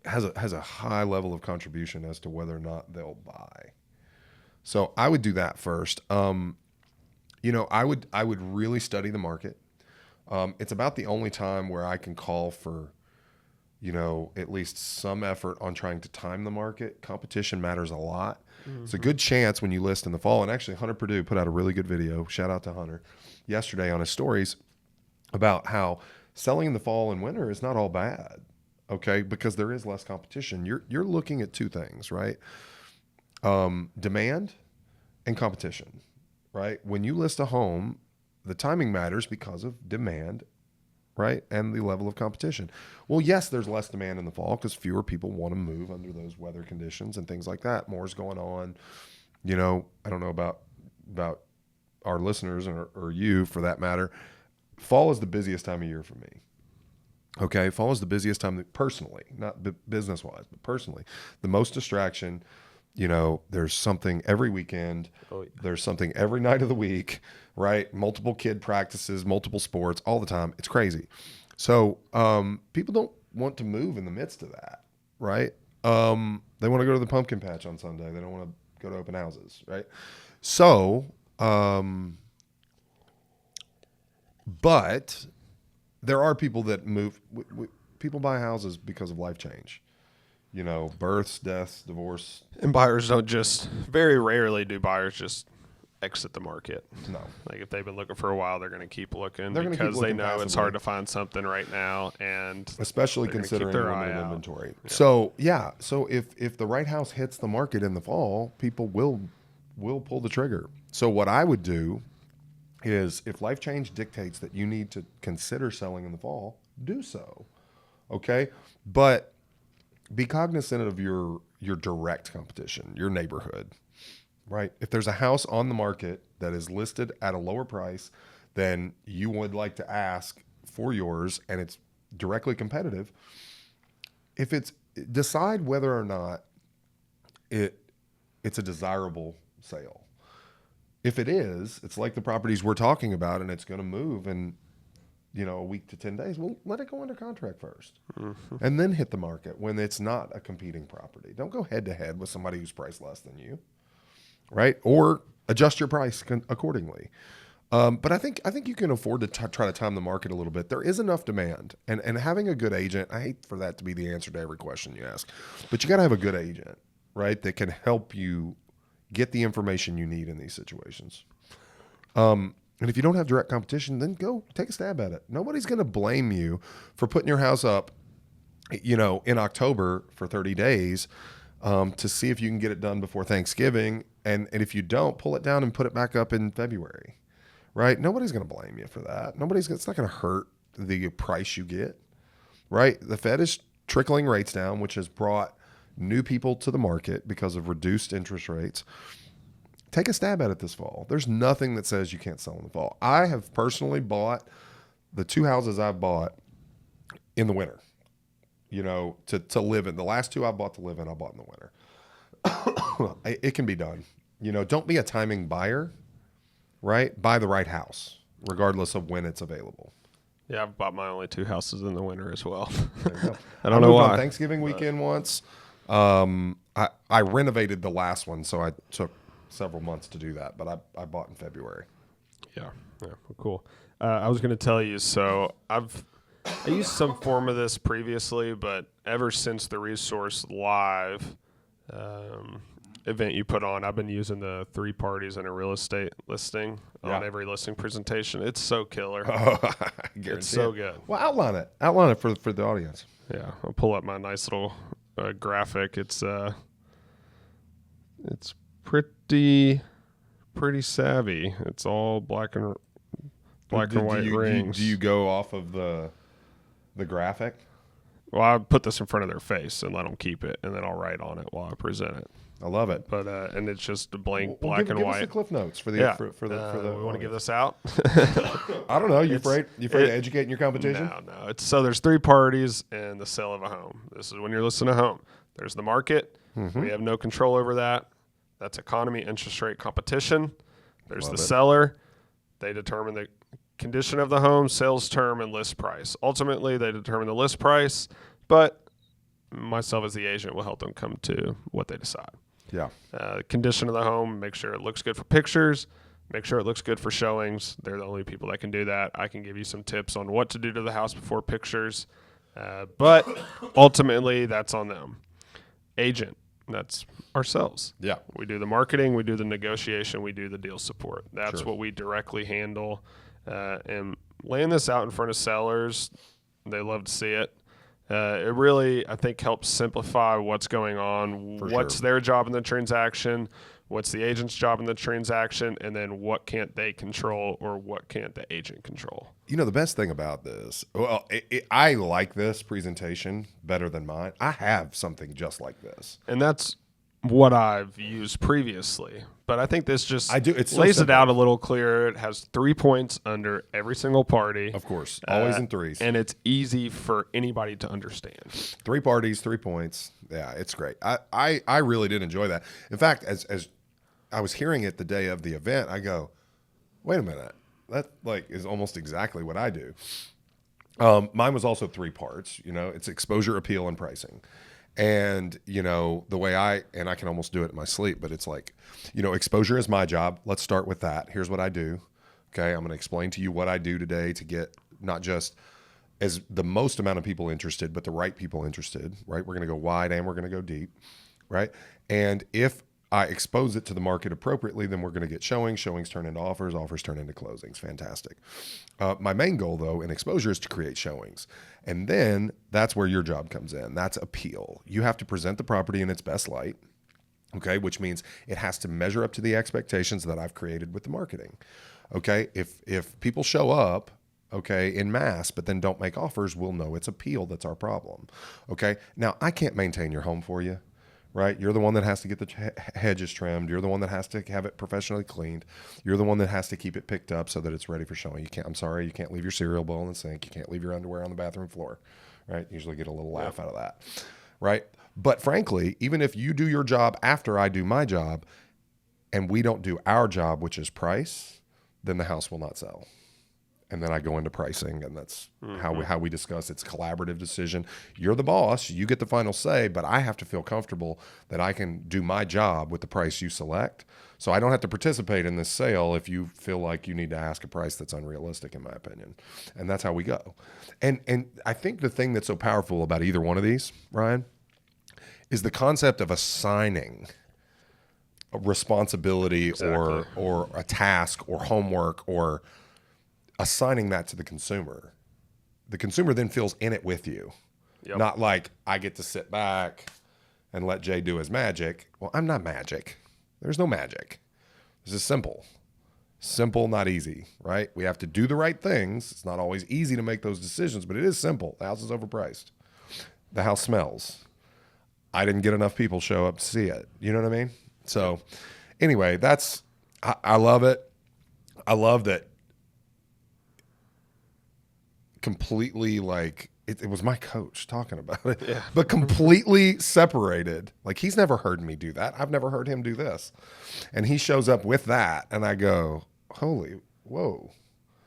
Speaker 3: has a high level of contribution as to whether or not they'll buy. So I would do that first. I would really study the market. It's about the only time where I can call for, at least some effort on trying to time the market. Competition matters a lot. Mm-hmm. It's a good chance when you list in the fall. And actually, Hunter Purdue put out a really good video. Shout out to Hunter yesterday on his stories about how selling in the fall and winter is not all bad. Okay, because there is less competition. You're looking at two things, right? Demand and competition, right? When you list a home, the timing matters because of demand, right? And the level of competition. Well, yes, there's less demand in the fall because fewer people want to move under those weather conditions and things like that. More's going on. I don't know about our listeners or you for that matter. Fall is the busiest time of year for me. Okay, fall is the busiest time personally, not business-wise, but personally. The most distraction. There's something every weekend. Oh, yeah. There's something every night of the week, right? Multiple kid practices, multiple sports, all the time. It's crazy. So people don't want to move in the midst of that, right? They want to go to the pumpkin patch on Sunday. They don't want to go to open houses, right? So, but there are people that move. People buy houses because of life change. Births, deaths, divorce.
Speaker 2: And buyers very rarely do buyers just exit the market.
Speaker 3: No.
Speaker 2: Like if they've been looking for a while, they're going to keep looking because they know it's hard to find something right now. And
Speaker 3: especially considering limited inventory.
Speaker 2: Yeah.
Speaker 3: So if the right house hits the market in the fall, people will pull the trigger. So what I would do is, if life change dictates that you need to consider selling in the fall, do so. Okay? But be cognizant of your direct competition, your neighborhood, right? If there's a house on the market that is listed at a lower price than you would like to ask for yours, and it's directly competitive, decide whether or not it's a desirable sale. If it is, it's like the properties we're talking about, and it's going to move in, a week to 10 days. Well, let it go under contract first, and then hit the market when it's not a competing property. Don't go head to head with somebody who's priced less than you, right? Or adjust your price accordingly. But I think you can afford to try to time the market a little bit. There is enough demand, and having a good agent. I hate for that to be the answer to every question you ask, but you got to have a good agent, right? That can help you get the information you need in these situations. And if you don't have direct competition, then go take a stab at it. Nobody's going to blame you for putting your house up, in October for 30 days to see if you can get it done before Thanksgiving. And if you don't, pull it down and put it back up in February, right? Nobody's going to blame you for that. It's not going to hurt the price you get, right? The Fed is trickling rates down, which has brought new people to the market because of reduced interest rates. Take a stab at it this fall. There's nothing that says you can't sell in the fall. I have personally bought the 2 houses I've bought in the winter, to live in. The last 2 I bought to live in, I bought in the winter. It can be done. Don't be a timing buyer, right? Buy the right house, regardless of when it's available.
Speaker 2: Yeah, I've bought my only 2 houses in the winter as well.
Speaker 3: There you go.
Speaker 2: I don't know why.
Speaker 3: On Thanksgiving weekend once. I renovated the last one, so I took several months to do that, but I bought in February.
Speaker 2: Yeah, cool. I was going to tell you, so I used some form of this previously, but ever since the Resource Live event you put on, I've been using the 3 parties in a real estate listing on every listing presentation. It's so killer.
Speaker 3: Oh, I guarantee
Speaker 2: it's so good.
Speaker 3: Well, outline it for the audience.
Speaker 2: Yeah, I'll pull up my nice little graphic. It's pretty savvy. It's all black and white rings.
Speaker 3: Do you go off of the graphic?
Speaker 2: Well, I put this in front of their face and let them keep it, and then I'll write on it while I present it.
Speaker 3: I love it.
Speaker 2: But and it's just a blank
Speaker 3: Well,
Speaker 2: black and
Speaker 3: give
Speaker 2: white.
Speaker 3: us the cliff notes for the
Speaker 2: We want to give this out.
Speaker 3: I don't know. You afraid to educate in your competition?
Speaker 2: No. So there's 3 parties and the sale of a home. This is when you're listing a home. There's the market. We have no control over that. That's economy, interest rate, competition. There's the seller. They determine the condition of the home, sales term, and list price. Ultimately, they determine the list price, but myself as the agent will help them come to what they decide.
Speaker 3: Yeah.
Speaker 2: Condition of the home, make sure it looks good for pictures, make sure it looks good for showings. They're the only people that can do that. I can give you some tips on what to do to the house before pictures, but ultimately, that's on them. Agent. That's ourselves.
Speaker 3: Yeah.
Speaker 2: We do the marketing, we do the negotiation, we do the deal support. That's what we directly handle. And laying this out in front of sellers, they love to see it. It really, I think, helps simplify what's going on, what's their job in the transaction, what's the agent's job in the transaction, and then what can't they control or what can't the agent control.
Speaker 3: The best thing about this, I like this presentation better than mine. I have something just like this.
Speaker 2: And that's what I've used previously. But I think this just
Speaker 3: It's
Speaker 2: lays
Speaker 3: so
Speaker 2: it out a little clearer. It has 3 points under every single party.
Speaker 3: Of course. Always in 3s.
Speaker 2: And it's easy for anybody to understand.
Speaker 3: 3 parties, 3 points. Yeah, it's great. I really did enjoy that. In fact, as I was hearing it the day of the event, I go, wait a minute. That is almost exactly what I do. Mine was also 3 parts. It's exposure, appeal, and pricing. And, the way I can almost do it in my sleep, but it's exposure is my job. Let's start with that. Here's what I do. Okay. I'm going to explain to you what I do today to get not just as the most amount of people interested, but the right people interested, right? We're going to go wide and we're going to go deep, right? And if I expose it to the market appropriately, then we're going to get showings turn into offers turn into closings. Fantastic. My main goal, though, in exposure is to create showings. And then that's where your job comes in. That's appeal. You have to present the property in its best light, okay, which means it has to measure up to the expectations that I've created with the marketing, okay? If people show up, okay, in mass, but then don't make offers, we'll know it's appeal that's our problem, okay? Now, I can't maintain your home for you, right? You're the one that has to get the hedges trimmed. You're the one that has to have it professionally cleaned. You're the one that has to keep it picked up so that it's ready for showing. I'm sorry, you can't leave your cereal bowl in the sink. You can't leave your underwear on the bathroom floor, right? Usually get a little laugh out of that, right? But frankly, even if you do your job after I do my job and we don't do our job, which is price, then the house will not sell. And then I go into pricing, and that's how we discuss. It's collaborative decision. You're the boss. You get the final say, but I have to feel comfortable that I can do my job with the price you select. So I don't have to participate in this sale if you feel like you need to ask a price that's unrealistic, in my opinion. And that's how we go. And I think the thing that's so powerful about either one of these, Ryan, is the concept of assigning a responsibility or a task or homework, or assigning that to the consumer. The consumer then feels in it with you. Yep. Not like I get to sit back and let Jay do his magic. Well, I'm not magic. There's no magic. This is simple. Simple, not easy, right? We have to do the right things. It's not always easy to make those decisions, but it is simple. The house is overpriced. The house smells. I didn't get enough people show up to see it. You know what I mean? So anyway, I love it. I love that. Completely, like it was my coach talking about it, but completely separated. Like, he's never heard me do that. I've never heard him do this. And he shows up with that, and I go, holy, whoa.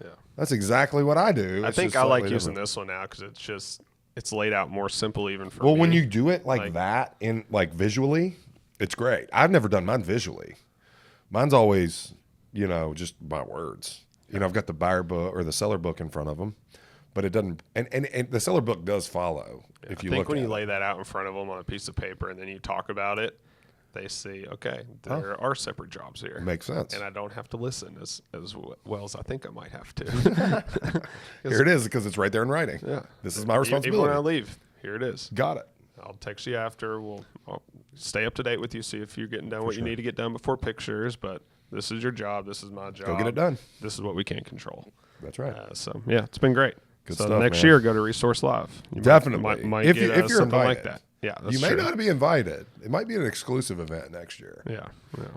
Speaker 3: Yeah. That's exactly what I do.
Speaker 2: I think I like using this one now because it's laid out more simple even for me.
Speaker 3: Well, when you do it like that, in like visually, it's great. I've never done mine visually. Mine's always, just my words. I've got the buyer book or the seller book in front of them. But it doesn't, and the seller book does follow. Yeah, if you look,
Speaker 2: when you lay that out in front of them on a piece of paper and then you talk about it, they see, okay, there are separate jobs here.
Speaker 3: Makes sense.
Speaker 2: And I don't have to listen as well as I think I might have to.
Speaker 3: Here it is, because it's right there in writing. Yeah, this is my responsibility.
Speaker 2: Even when I leave, here it is.
Speaker 3: Got it.
Speaker 2: I'll text you after. I'll stay up to date with you, see if you're getting done what you need to get done before pictures. But this is your job. This is my job.
Speaker 3: Go get it done.
Speaker 2: This is what we can't control.
Speaker 3: That's right.
Speaker 2: So yeah, it's been great.
Speaker 3: Good
Speaker 2: so
Speaker 3: stuff,
Speaker 2: next
Speaker 3: man.
Speaker 2: year, go to Resource Live. You
Speaker 3: Definitely.
Speaker 2: Might
Speaker 3: if
Speaker 2: get,
Speaker 3: you're
Speaker 2: something
Speaker 3: invited.
Speaker 2: like that. Yeah, that's
Speaker 3: you may
Speaker 2: true.
Speaker 3: not be invited. It might be an exclusive event next year.
Speaker 2: Yeah.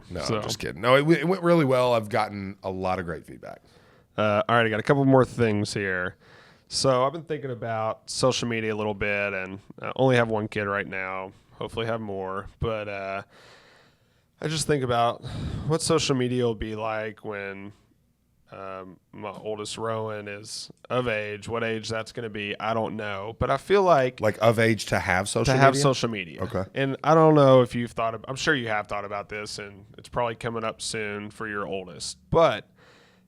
Speaker 3: No, I'm just kidding. No, it went really well. I've gotten a lot of great feedback.
Speaker 2: All right, I got a couple more things here. So I've been thinking about social media a little bit, and I only have one kid right now. Hopefully have more. But I just think about what social media will be like when my oldest Rowan is of age. What age that's going to be, I don't know. But I feel like
Speaker 3: of age to have social media?
Speaker 2: To have social media.
Speaker 3: Okay.
Speaker 2: And I don't know if you've thought of, I'm sure you have thought about this, and it's probably coming up soon for your oldest. But,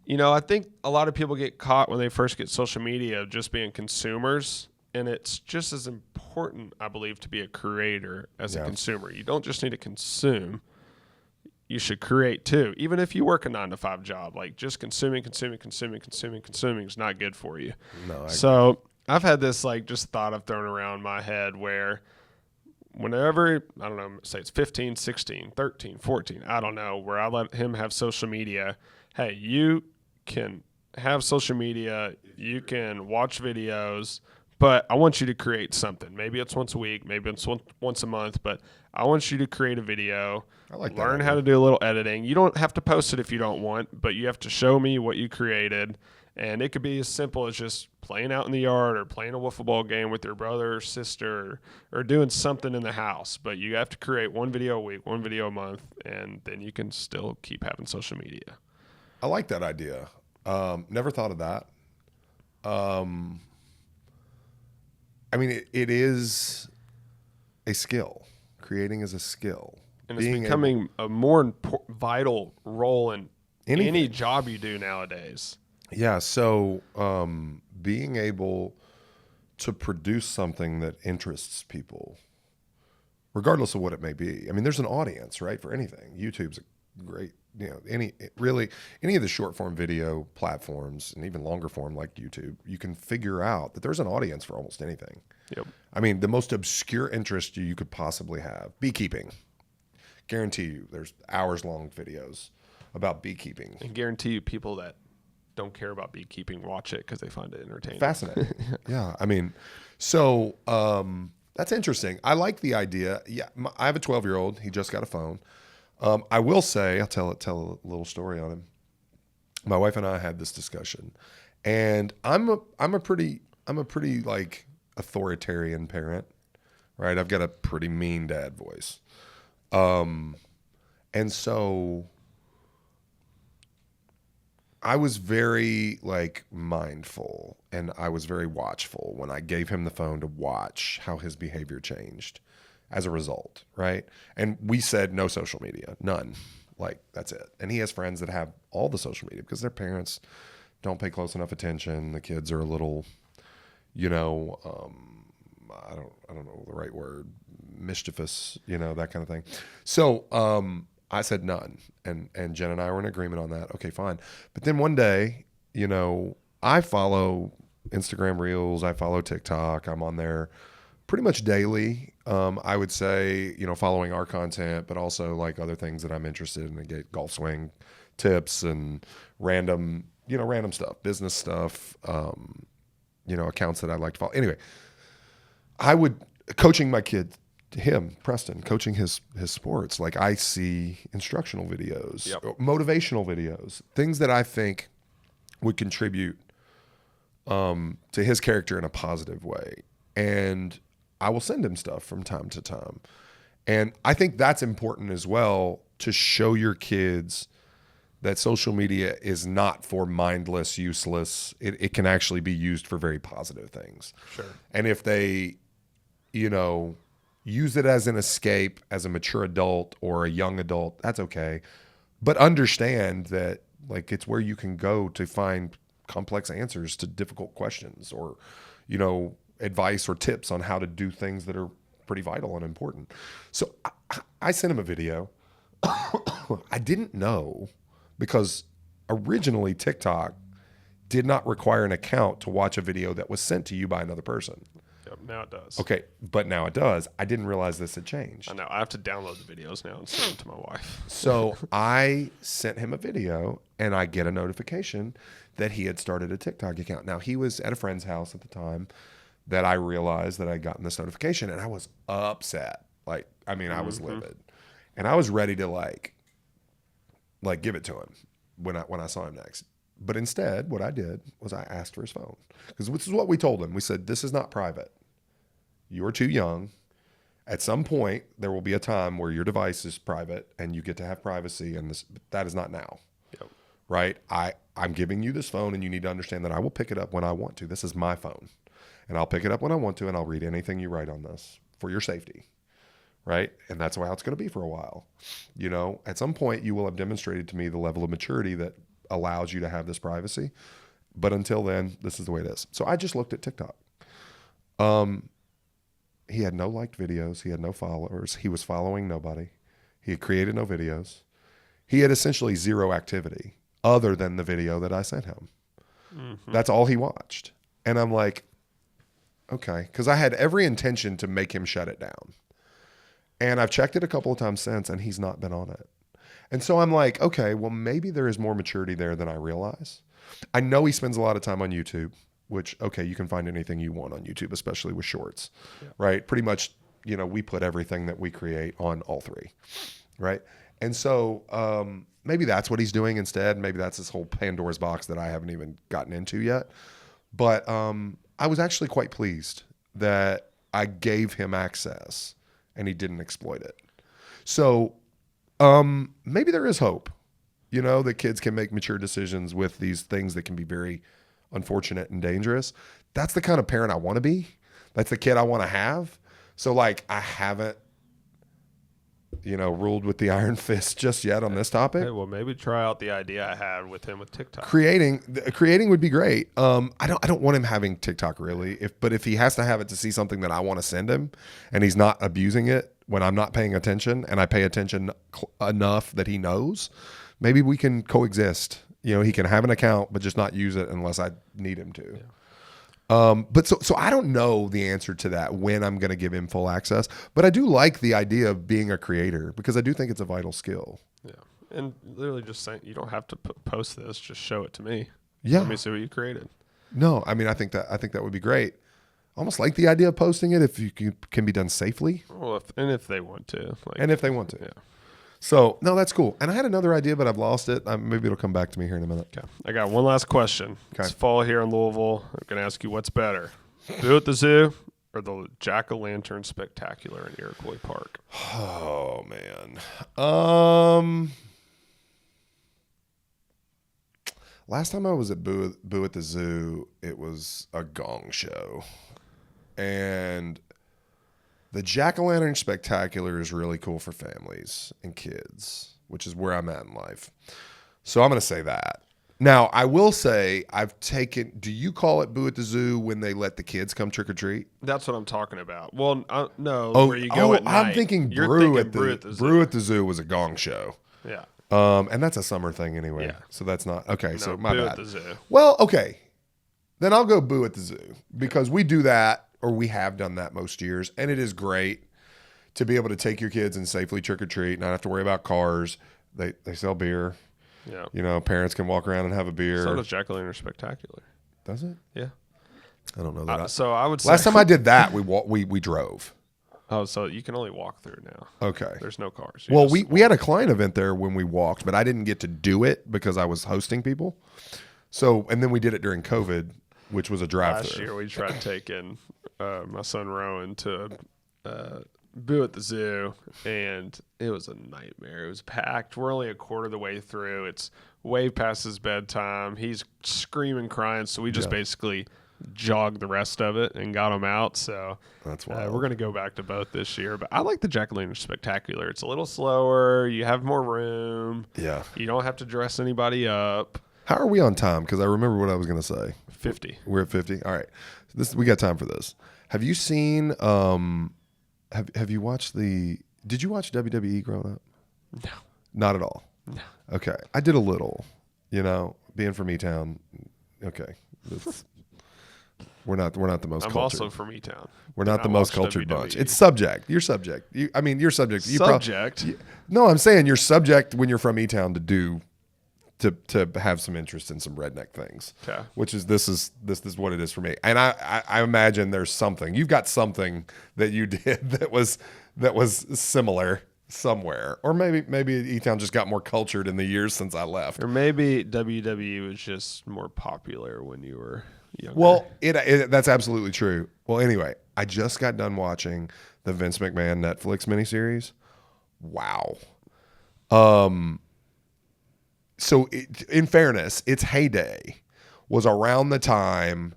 Speaker 2: I think a lot of people get caught when they first get social media of just being consumers. And it's just as important, I believe, to be a creator as a consumer. You don't just need to consume. You should create too. Even if you work a 9-to-5 job, like just consuming is not good for you.
Speaker 3: No.
Speaker 2: So I've had this just thought I've thrown around my head where whenever, I don't know, say it's 15, 16, 13, 14, I don't know, where I let him have social media. Hey, you can have social media. You can watch videos. But I want you to create something. Maybe it's once a week, maybe it's once a month, but I want you to create a video.
Speaker 3: I like that.
Speaker 2: Learn how to do a little editing. You don't have to post it if you don't want, but you have to show me what you created. And it could be as simple as just playing out in the yard or playing a wiffle ball game with your brother or sister or doing something in the house. But you have to create one video a week, one video a month, and then you can still keep having social media.
Speaker 3: I like that idea. Never thought of that. I mean, it is a skill. Creating is a skill.
Speaker 2: And it's becoming a more vital role in any job you do nowadays.
Speaker 3: Yeah, so being able to produce something that interests people, regardless of what it may be. I mean, there's an audience, right, for anything. YouTube's a great, any of the short form video platforms and even longer form like YouTube, you can figure out that there's an audience for almost anything.
Speaker 2: Yep.
Speaker 3: I mean, the most obscure interest you could possibly have, beekeeping. Guarantee you there's hours long videos about beekeeping.
Speaker 2: And guarantee you people that don't care about beekeeping watch it because they find it entertaining.
Speaker 3: Fascinating. Yeah. I mean, so That's interesting. I like the idea. Yeah, I have a 12-year-old. He just got a phone. I will say, I'll tell a little story on him. My wife and I had this discussion, and I'm a pretty like authoritarian parent, right? I've got a pretty mean dad voice, and so I was very like mindful, and I was very watchful when I gave him the phone to watch how his behavior changed as a result, right? And we said no social media, none. Like, that's it. And he has friends that have all the social media because their parents don't pay close enough attention. The kids are a little, I don't know the right word, mischievous, that kind of thing. So I said none, and Jen and I were in agreement on that. Okay, fine. But then one day, I follow Instagram Reels, I follow TikTok. I'm on there pretty much daily. I would say, following our content, but also like other things that I'm interested in. I get golf swing tips and random stuff, business stuff, accounts that I like to follow. Anyway, I would coaching my kid, Preston, coaching his sports. Like, I see instructional videos, motivational videos, things that I think would contribute to his character in a positive way. And I will send him stuff from time to time. And I think that's important as well, to show your kids that social media is not for mindless, useless. It can actually be used for very positive things.
Speaker 2: Sure.
Speaker 3: And if they, use it as an escape, as a mature adult or a young adult, that's okay. But understand that, like, it's where you can go to find complex answers to difficult questions, or, advice or tips on how to do things that are pretty vital and important. So I sent him a video. I didn't know, because originally TikTok did not require an account to watch a video that was sent to you by another person.
Speaker 2: Yep, now it does.
Speaker 3: Okay, but now it does. I didn't realize this had changed.
Speaker 2: I know. I have to download the videos now and send them to my wife.
Speaker 3: So I sent him a video, and I get a notification that he had started a TikTok account. Now, he was at a friend's house at the time that I realized that I'd gotten this notification, and I was upset. I was livid. And I was ready to like give it to him when I saw him next. But instead, what I did was I asked for his phone, because this is what we told him. We said, this is not private. You're too young. At some point, there will be a time where your device is private and you get to have privacy, and that is not now.
Speaker 2: Yep.
Speaker 3: Right? I'm giving you this phone, and you need to understand that I will pick it up when I want to. This is my phone. And I'll pick it up when I want to, and I'll read anything you write on this for your safety. Right? And that's how it's going to be for a while. At some point, you will have demonstrated to me the level of maturity that allows you to have this privacy. But until then, this is the way it is. So I just looked at TikTok. He had no liked videos. He had no followers. He was following nobody. He had created no videos. He had essentially zero activity other than the video that I sent him. Mm-hmm. That's all he watched. And I'm like, okay, because I had every intention to make him shut it down. And I've checked it a couple of times since, and he's not been on it. And so I'm like, okay, well, maybe there is more maturity there than I realize. I know he spends a lot of time on YouTube, which, okay, you can find anything you want on YouTube, especially with shorts, right? Pretty much, we put everything that we create on all three, right? And so maybe that's what he's doing instead. Maybe that's this whole Pandora's box that I haven't even gotten into yet. But I was actually quite pleased that I gave him access and he didn't exploit it. So maybe there is hope, that kids can make mature decisions with these things that can be very unfortunate and dangerous. That's the kind of parent I want to be. That's the kid I want to have. So I haven't, ruled with the iron fist just yet on this topic.
Speaker 2: Hey, well, maybe try out the idea I had with him with TikTok.
Speaker 3: Creating would be great. I don't want him having TikTok really. But if he has to have it to see something that I want to send him, and he's not abusing it when I'm not paying attention, and I pay attention enough that he knows, maybe we can coexist. He can have an account, but just not use it unless I need him to. Yeah. But so I don't know the answer to that, when I'm going to give him full access, but I do like the idea of being a creator, because I do think it's a vital skill.
Speaker 2: Yeah. And literally just saying, you don't have to post this, just show it to me.
Speaker 3: Yeah.
Speaker 2: Let me see what you created.
Speaker 3: No, I think that would be great. almost like the idea of posting it if you can be done safely.
Speaker 2: Well, if they want to, like,
Speaker 3: And if they want to.
Speaker 2: yeah.
Speaker 3: So, no, that's cool. And I had another idea, but I've lost it. Maybe it'll come back to me here in a minute.
Speaker 2: Okay. I got one last question.
Speaker 3: Okay.
Speaker 2: It's fall here in Louisville. I'm going to ask you what's better, Boo at the Zoo or the Jack-o'-lantern Spectacular in Iroquois Park?
Speaker 3: Oh, man. Last time I was at Boo at the Zoo, it was a gong show. And the Jack-o'-lantern Spectacular is really cool for families and kids, which is where I'm at in life. So I'm going to say that. Now, I will say do you call it Boo at the Zoo when they let the kids come trick or treat?
Speaker 2: That's what I'm talking about. Well, no, where you go at night.
Speaker 3: I'm thinking
Speaker 2: You're
Speaker 3: Brew
Speaker 2: thinking
Speaker 3: at the Zoo. Brew at the Zoo was a gong show.
Speaker 2: Yeah.
Speaker 3: And that's a summer thing anyway.
Speaker 2: Yeah.
Speaker 3: So that's not okay.
Speaker 2: No,
Speaker 3: So my
Speaker 2: Boo
Speaker 3: bad.
Speaker 2: at the Zoo.
Speaker 3: Well, okay. Then I'll go Boo at the Zoo because we do that, or we have done that most years, and it is great to be able to take your kids and safely trick or treat, not have to worry about cars. They sell beer.
Speaker 2: Yeah.
Speaker 3: You know, parents can walk around and have a beer.
Speaker 2: So does Jack-o'-lantern Spectacular.
Speaker 3: Does it?
Speaker 2: Yeah.
Speaker 3: I don't know that.
Speaker 2: So I would say
Speaker 3: Last time I did that, we drove.
Speaker 2: Oh, so you can only walk through now.
Speaker 3: Okay.
Speaker 2: There's no cars. You
Speaker 3: Well,
Speaker 2: just
Speaker 3: we had a client event there when we walked, but I didn't get to do it because I was hosting people. So, and then we did it during COVID, which was a drive-through.
Speaker 2: Last year we tried taking my son Rowan to Boo at the Zoo, and it was a nightmare. It was packed. We're only a quarter of the way through. It's way past his bedtime. He's screaming, crying, so we just basically jogged the rest of it and got him out. So
Speaker 3: That's wild.
Speaker 2: we're going to go back to both this year. But I like the Jack-o'-lantern Spectacular. It's a little slower. You have more room.
Speaker 3: Yeah.
Speaker 2: You don't have to dress anybody up.
Speaker 3: How are we on time? Because I remember what I was going to say.
Speaker 2: 50.
Speaker 3: We're at 50. All right. We got time for this. Have you seen? Have you watched Did you watch WWE growing up?
Speaker 2: No.
Speaker 3: Not at all.
Speaker 2: No.
Speaker 3: Okay. I did a little. You know, being from E-Town. Okay. We're not the most
Speaker 2: I'm
Speaker 3: cultured.
Speaker 2: also from E-Town.
Speaker 3: We're not
Speaker 2: I
Speaker 3: the most
Speaker 2: watch
Speaker 3: cultured
Speaker 2: WWE.
Speaker 3: bunch. It's subject. You're subject. You're subject.
Speaker 2: Subject?
Speaker 3: No, I'm saying you're subject when you're from E-Town to have some interest in some redneck things.
Speaker 2: Okay.
Speaker 3: Which is this is what it is for me. And I imagine there's something. You've got something that you did that was similar somewhere. Or maybe E-Town just got more cultured in the years since I left.
Speaker 2: Or maybe WWE was just more popular when you were younger.
Speaker 3: Well, that's absolutely true. Well, anyway, I just got done watching the Vince McMahon Netflix miniseries. Wow. So in fairness, its heyday was around the time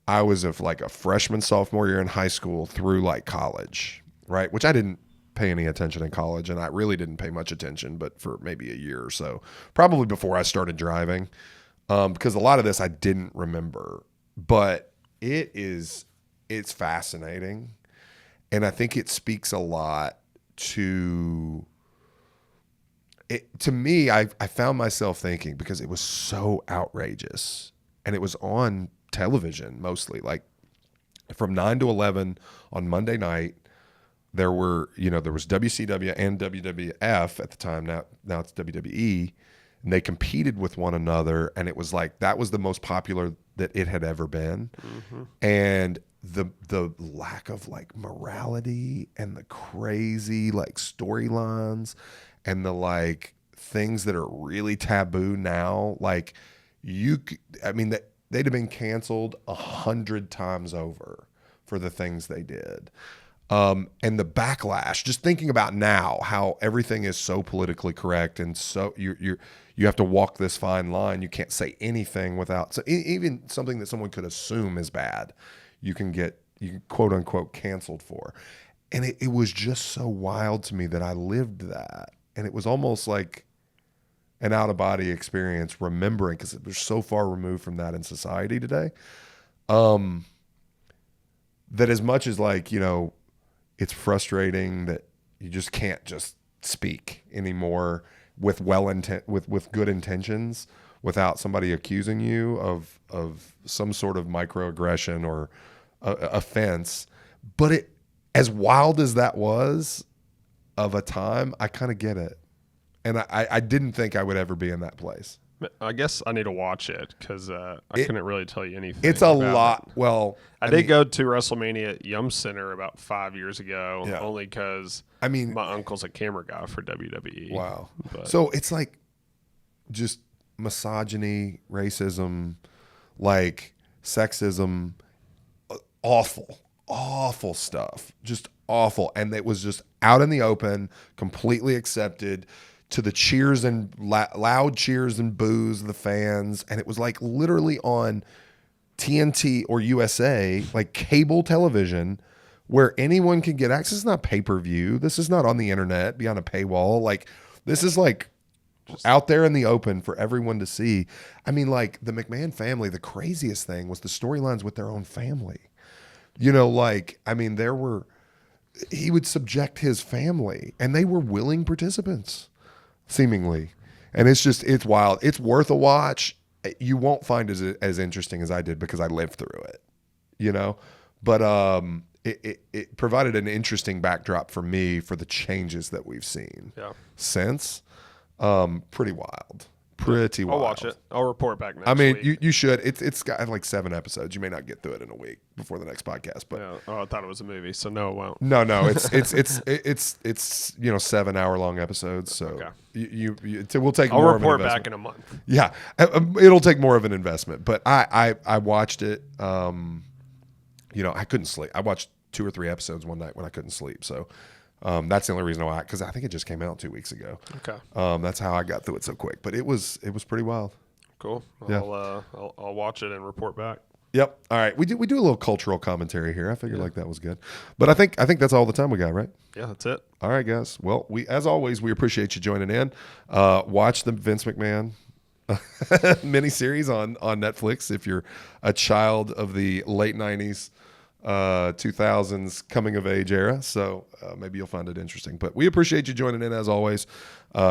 Speaker 3: I was like a freshman, sophomore year in high school through like college, right? Which I didn't pay any attention in college, and I really didn't pay much attention, but for maybe a year or so, probably before I started driving, because a lot of this I didn't remember. But it's fascinating, and I think it speaks a lot to me. I found myself thinking, because it was so outrageous, and it was on television mostly, like from 9 to 11 on Monday night. There was WCW and WWF at the time. Now it's WWE, and they competed with one another, and it was like that was the most popular that it had ever been. Mm-hmm. And the lack of like morality and the crazy like storylines and the like things that are really taboo now, like they'd have been canceled 100 times over for the things they did. And the backlash, just thinking about now, how everything is so politically correct, and so you have to walk this fine line. You can't say anything without, so even something that someone could assume is bad, you can quote unquote canceled for. And it was just so wild to me that I lived that. And it was almost like an out of body experience, remembering, because it was so far removed from that in society today. That as much as like, it's frustrating that you just can't just speak anymore with with good intentions without somebody accusing you of some sort of microaggression or offense. But as wild as that was of a time, I kind of get it. And I didn't think I would ever be in that place.
Speaker 2: I guess I need to watch it because I couldn't really tell you anything.
Speaker 3: It's a
Speaker 2: about
Speaker 3: lot.
Speaker 2: it.
Speaker 3: Well,
Speaker 2: I did go to WrestleMania at Yum Center about 5 years ago,
Speaker 3: Yeah.
Speaker 2: only because my uncle's a camera guy for WWE.
Speaker 3: Wow.
Speaker 2: But,
Speaker 3: So it's like just misogyny, racism, like sexism, awful stuff, just awful. And it was just out in the open, completely accepted, to the cheers and loud cheers and boos of the fans. And it was like literally on TNT or USA, like cable television, where anyone can get access. It's not pay-per-view. This is not on the internet beyond a paywall. Like, this is like out there in the open for everyone to see. I mean, like the McMahon family, the craziest thing was the storylines with their own family. You know, like, I mean, he would subject his family, and they were willing participants, seemingly. And it's wild. It's worth a watch. You won't find it as interesting as I did because I lived through it, you know? But it provided an interesting backdrop for me for the changes that we've seen since. Pretty wild. Pretty wild.
Speaker 2: I'll watch it. I'll report back next
Speaker 3: I mean,
Speaker 2: week.
Speaker 3: you should. It's got like 7 episodes. You may not get through it in a week before the next podcast, but
Speaker 2: Yeah. Oh, I thought it was a movie, so no, it won't.
Speaker 3: no, it's 7 hour long episodes. So
Speaker 2: Okay.
Speaker 3: we'll take.
Speaker 2: I'll
Speaker 3: more of an
Speaker 2: report
Speaker 3: investment.
Speaker 2: back in a month.
Speaker 3: Yeah, it'll take more of an investment, but I watched it. I couldn't sleep. I watched 2 or 3 episodes one night when I couldn't sleep. So that's the only reason why, because I think it just came out 2 weeks ago.
Speaker 2: Okay.
Speaker 3: That's how I got through it so quick. But it was pretty wild.
Speaker 2: Cool.
Speaker 3: Yeah.
Speaker 2: I'll watch it and report back.
Speaker 3: Yep. All right. We do a little cultural commentary here. I figured like that was good. But I think that's all the time we got, right?
Speaker 2: Yeah, that's it.
Speaker 3: All right, guys. Well, as always, we appreciate you joining in. Watch the Vince McMahon miniseries on Netflix if you're a child of the late 90s, 2000s coming of age era. So maybe you'll find it interesting. But we appreciate you joining in as always.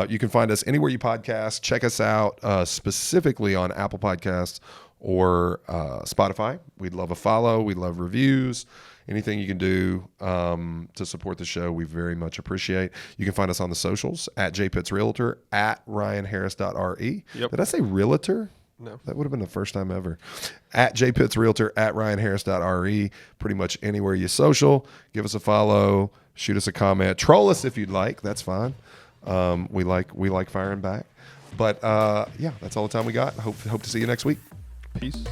Speaker 3: You can find us anywhere you podcast. Check us out specifically on Apple Podcasts or Spotify. We'd love a follow. We'd love reviews. Anything you can do to support the show, we very much appreciate. You can find us on the socials at jpittsrealtor, at ryanharris.re.
Speaker 2: Yep.
Speaker 3: Did I say realtor?
Speaker 2: No.
Speaker 3: That would have been the first time ever. At jpittsrealtor, at ryanharris.re. Pretty much anywhere you social. Give us a follow. Shoot us a comment. Troll us if you'd like. That's fine. We like firing back. But yeah, that's all the time we got. Hope to see you next week.
Speaker 2: Peace.